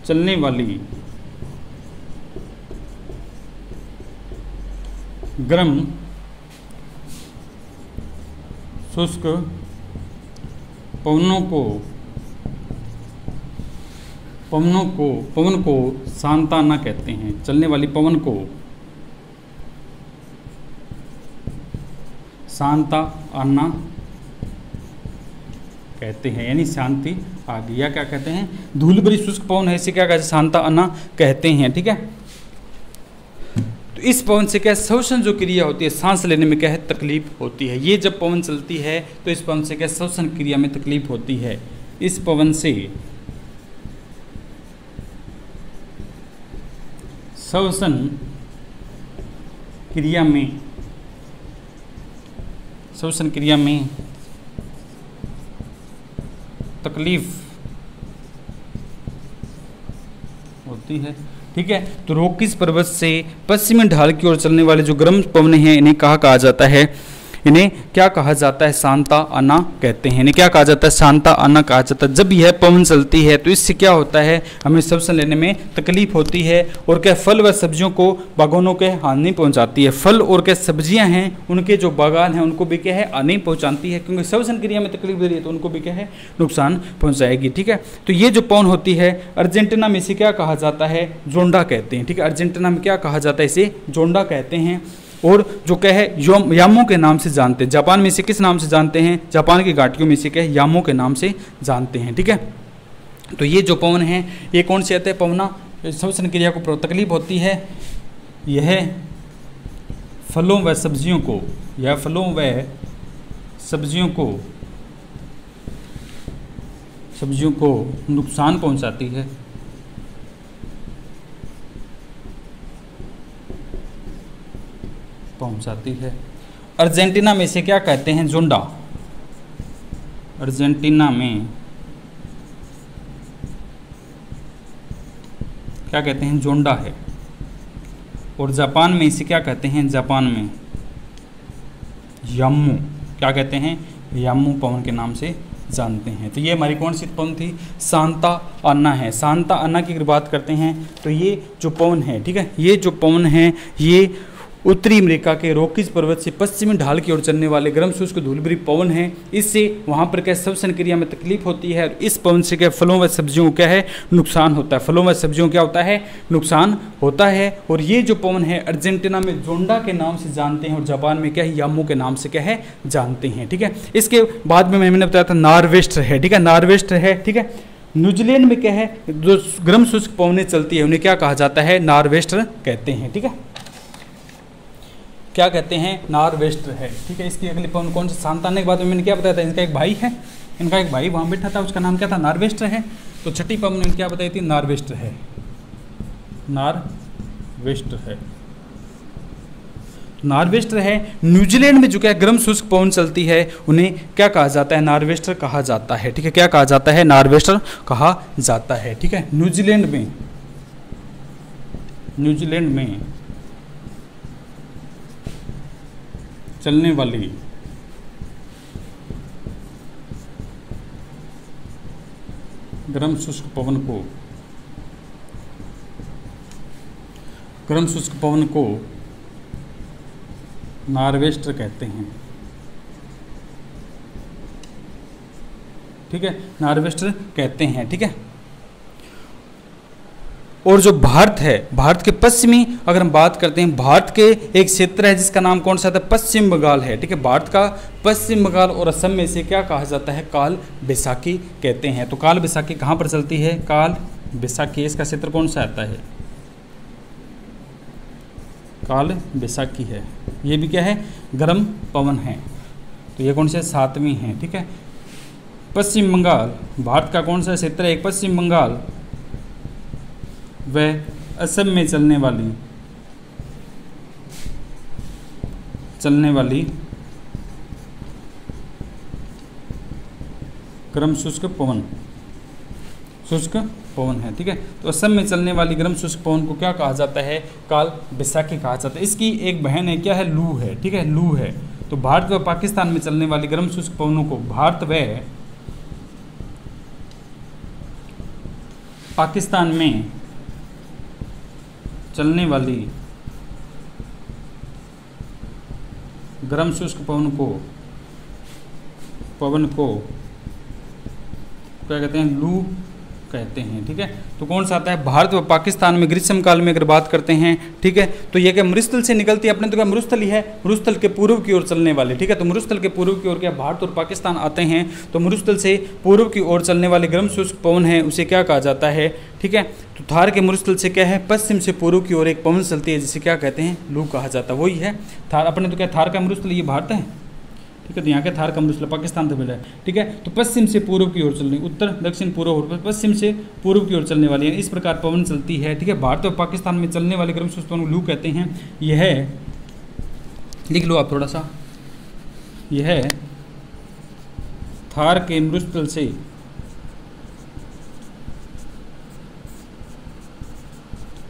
S1: चलने वाली गर्म शुष्क पवन को सांताना कहते हैं। चलने वाली पवन को सांता आना कहते हैं, यानी शांति आ गई, या क्या कहते हैं धूलभरी शुष्क पवन है इसे क्या कहते हैं सांता आना कहते हैं, ठीक है। तो इस पवन से क्या श्वसन जो क्रिया होती है सांस लेने में क्या है तकलीफ होती है। ये जब पवन चलती है तो इस पवन से क्या श्वसन क्रिया में तकलीफ होती है, इस पवन से श्वसन क्रिया में तकलीफ होती है, ठीक है। तो रोकीज पर्वत से पश्चिमी ढाल की ओर चलने वाले जो गर्म पवने हैं इन्हें कहा जाता है, इन्हें क्या कहा जाता है सांता आना कहते हैं, इन्हें क्या कहा जाता है सांता आना कहा जाता है। जब यह पवन चलती है तो इससे क्या होता है हमें श्वसन लेने में तकलीफ होती है, और क्या फल व सब्जियों को बागवानों के हानि पहुंचाती है। फल और क्या सब्जियां हैं उनके जो बागान हैं उनको भी क्या है हानि पहुंचाती है, क्योंकि श्वसन क्रिया में तकलीफ दे रही है तो उनको भी क्या है नुकसान पहुंचाएगी, ठीक है। तो ये जो पवन होती है अर्जेंटीना में इसे क्या कहा जाता है जोंडा कहते हैं, ठीक है। अर्जेंटीना में क्या कहा जाता है इसे जोंडा कहते हैं, और जो क्या है यामो के नाम से जानते हैं। जापान में इसे किस नाम से जानते हैं, जापान की घाटियों में इसे क्या है यामो के नाम से जानते हैं, ठीक है। तो ये जो पवन है ये कौन से आते हैं पवना श्वसन क्रिया को तकलीफ होती है, यह फलों व सब्जियों को नुकसान पहुंचाती है, अर्जेंटीना में इसे क्या कहते हैं जोंडा, अर्जेंटीना में क्या कहते हैं जोंडा है, और जापान में इसे क्या कहते हैं जापान में यामू, क्या कहते हैं यामू पवन के नाम से जानते हैं। तो ये हमारी कौन सी पवन थी सांता आना है। सांता आना की अगर बात करते हैं तो ये जो पवन है, ठीक है, ये जो पवन है ये उत्तरी अमेरिका के रोकीज पर्वत से पश्चिमी ढाल की ओर चलने वाले गर्म शुष्क धूलभरी पवन है। इससे वहाँ पर क्या श्वसन क्रिया में तकलीफ होती है, और इस पवन से क्या फलों व सब्जियों को क्या है नुकसान होता है, फलों व सब्जियों क्या होता है नुकसान होता है। और ये जो पवन है अर्जेंटीना में जोंडा के नाम से जानते हैं, और जापान में क्या है यामू के नाम से क्या है जानते हैं, ठीक है। इसके बाद में मैंने बताया था नॉर्वेस्टर है, ठीक है, नॉर्वेस्टर है, ठीक है। न्यूजीलैंड में क्या है जो गर्म शुष्क पवनें चलती है उन्हें क्या कहा जाता है नॉर्वेस्टर कहते हैं, ठीक है। क्या कहते हैं, नॉर्वेस्टर है। ठीक है, इसकी अगली पवन कौन सा, शांत आने के बाद में मैंने क्या बताया था, इनका एक भाई है, इनका एक भाई वहाँ बैठा था, उसका नाम क्या था, नॉर्वेस्टर है। तो छठी पवन मैंने क्या बताई थी, नॉर्वेस्टर है, नॉर्वेस्टर है। नॉर्वेस्टर है। न्यूजीलैंड में जो क्या गर्म शुष्क पवन चलती है उन्हें क्या कहा जाता है, नॉर्वेस्टर कहा जाता है। ठीक है, क्या कहा जाता है, नॉर्वेस्टर कहा जाता है। ठीक है, न्यूजीलैंड में चलने वाली गर्म शुष्क पवन को नॉर्वेस्टर कहते हैं। ठीक है, नॉर्वेस्टर कहते हैं। ठीक है, और जो भारत है, भारत के पश्चिमी अगर हम बात करते हैं, भारत के एक क्षेत्र है जिसका नाम कौन सा था, पश्चिम बंगाल है। ठीक है, भारत का पश्चिम बंगाल और असम में से क्या कहा जाता है, काल बैसाखी कहते हैं। तो काल बैसाखी कहाँ पर चलती है, काल बैसाखी, इसका क्षेत्र कौन सा आता है, काल बैसाखी है। ये भी क्या है, गर्म पवन है। तो ये कौन से, सातवीं है। ठीक है, पश्चिम बंगाल, भारत का कौन सा क्षेत्र है, पश्चिम बंगाल व असम में चलने वाली गर्म शुष्क पवन है। ठीक है, तो असम में चलने वाली गर्म शुष्क पवन को क्या कहा जाता है, काल बैसाखी कहा जाता है। इसकी एक बहन है, क्या है, लू है। ठीक है, लू है। तो भारत व पाकिस्तान में चलने वाली गर्म शुष्क पवनों को, भारत व पाकिस्तान में चलने वाली गर्म शुष्क पवन को क्या कहते हैं, लू कहते हैं। ठीक है, तो कौन सा आता है, भारत व पाकिस्तान में ग्रीष्म काल में अगर बात करते हैं, ठीक है, तो ये क्या मरुस्थल से निकलती है, अपने तो क्या मरुस्थल ही है, मरुस्थल के पूर्व की ओर चलने वाले। ठीक है, तो मरुस्थल के पूर्व की ओर क्या भारत और पाकिस्तान आते हैं, तो मरुस्थल से पूर्व की ओर चलने वाले गर्म शुष्क पवन है, उसे क्या कहा जाता है। ठीक है, तो थार के मरुस्थल से क्या है, पश्चिम से पूर्व की ओर एक पवन चलती है जिसे क्या कहते हैं, लू कहा जाता है। वही है थार, अपने तो क्या थार का मरुस्थल ये भारत है। ठीक है, तो यहाँ के थार का मरुस्थल पाकिस्तान से मिला है। ठीक है, तो पश्चिम से पूर्व की ओर चलने, उत्तर दक्षिण पूर्व और पश्चिम से पूर्व की ओर चलने वाली है, इस प्रकार पवन चलती है। ठीक है, भारत और पाकिस्तान में चलने वाले गर्म शुष्क पवन लू कहते हैं। यह लिख लो आप थोड़ा सा, यह थार के मरुस्थल से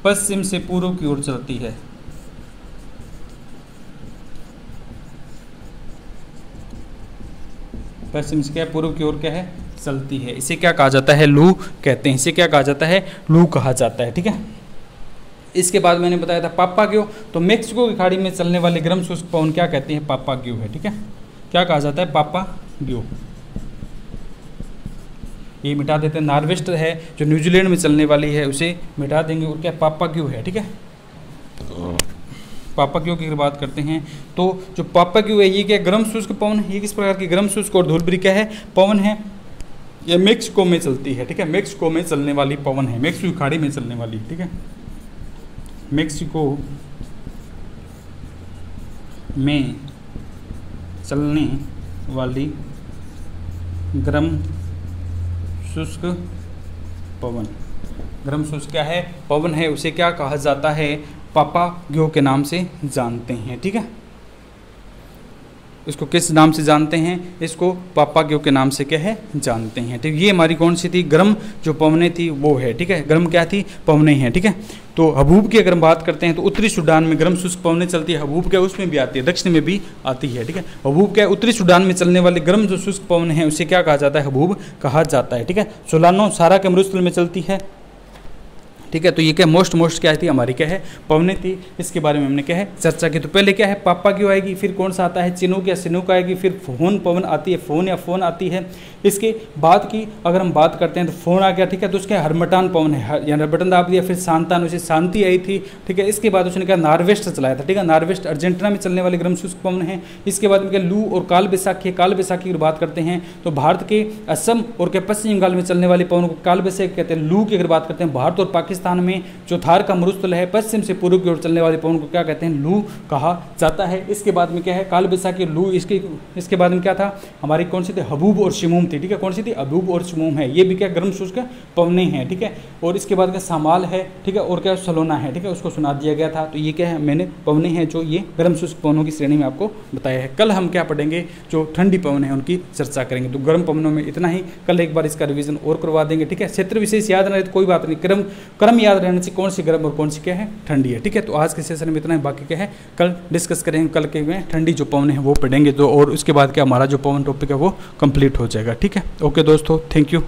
S1: पश्चिम से पूर्व की ओर चलती है। पश्चिम से क्या, पूर्व की ओर क्या है, चलती है। इसे क्या कहा जाता है, लू कहते हैं। इसे क्या कहा जाता है, लू कहा जाता है। ठीक है, इसके बाद मैंने बताया था पापाग्यो, तो मेक्सिको की खाड़ी में चलने वाले गर्म शुष्क पवन क्या कहते हैं, पापाग्यो है। ठीक है, क्या कहा जाता है, पापाग्यो। ये मिटा देते हैं। नॉर्वेस्टर है जो न्यूजीलैंड में चलने वाली है, उसे मिटा देंगे, और क्या, पापाग्यो है। ठीक है, पापाग्यो की अगर बात करते हैं तो जो पापाग्यो है ये क्या, गर्म शुष्क पवन है। ये किस प्रकार की गर्म शुष्क और धूलभरी क्या है, पवन है। ये मेक्सिको में चलती है। ठीक है, मेक्सिको में चलने वाली पवन है, मेक्सिको की खाड़ी में चलने वाली। ठीक है, मेक्सिको में चलने वाली गर्म शुष्क पवन, गर्म शुष्क क्या है, पवन है, उसे क्या कहा जाता है, पापाग्यो के नाम से जानते हैं। ठीक है, इसको किस नाम से जानते हैं, इसको पापाग्यो के नाम से क्या है, जानते हैं। ठीक, ये हमारी कौन सी थी, गर्म जो पवनें थी वो है। ठीक है, गर्म क्या थी, पवनें हैं। ठीक है, तो हबूब की अगर हम बात करते हैं तो उत्तरी सूडान में गर्म शुष्क पवनें चलती है। हबूब क्या, उसमें भी आती है, दक्षिण में भी आती है। ठीक है, हबूब क्या, उत्तरी सूडान में चलने वाले गर्म जो शुष्क पवन है उसे क्या कहा जाता है, हबूब कहा जाता है। ठीक है, सोलानो सारा के मरुस्थल में चलती है। ठीक है, तो ये क्या मोस्ट क्या थी, हमारी क्या है, पवनें थी। इसके बारे में हमने क्या है, चर्चा की। तो पहले क्या है, पापाग्यो आएगी, फिर कौन सा आता है, चिनूक या सिनूक आएगी, फिर फोन पवन आती है, फोन या फोन आती है। इसके बाद की अगर हम बात करते हैं तो फोन आ गया। ठीक है, तो उसके हरमटान पवन है, या हरमटन दाब दिया, फिर शांतान, उसे शांति आई थी। ठीक है, इसके बाद उसने क्या, नॉर्वेस्टर चलाया था। ठीक है, नॉर्वेस्टर अर्जेंटीना में चलने वाले गर्म शुष्क पवन है। इसके बाद में क्या, लू और काल बैसाखी है। काल बैसाखी की बात करते हैं तो भारत के असम और के पश्चिम बंगाल में चलने वाले पवन को काल बैसाखी कहते हैं। लू की अगर बात करते हैं भारत और पाकिस्तान
S2: राजस्थान में जो थार का मरुस्थल है पश्चिम से पूर्व की ओर चलने वाले पवन को क्या कहते हैं, लू कहा जाता है। इसके बाद में क्या है, काल बैसाखी लू। इसके बाद में क्या था, हमारी कौन सी थी, हबूब और शिमूम थी, ठीक है। कौन सी थी, हबूब और शिमूम है, ये भी क्या गर्म शुष्क पवने हैं, ठीक है। और इसके बाद क्या सामाल है, ठीक है, और क्या सलोना है, ठीक है, उसको सुना दिया गया था। तो ये क्या है, मैंने पवने हैं जो ये गर्म शुष्क पवनों की श्रेणी में आपको बताया है। कल हम क्या पढ़ेंगे, जो ठंडी पवन है उनकी चर्चा करेंगे। तो गर्म पवनों में इतना ही, कल एक बार इसका रिवीजन और करवा देंगे, ठीक है। क्षेत्र विशेष याद रहे तो कोई बात नहीं, क्रम याद रहना चाहिए, कौन सी गर्म और कौन सी क्या है ठंडी है, ठीक है। तो आज के सेशन में इतना ही, बाकी क्या है कल डिस्कस करेंगे। कल के में ठंडी जो पवन है वो पढ़ेंगे, तो और उसके बाद क्या हमारा जो पवन टॉपिक है वो कंप्लीट हो जाएगा, ठीक है। ओके दोस्तों, थैंक यू।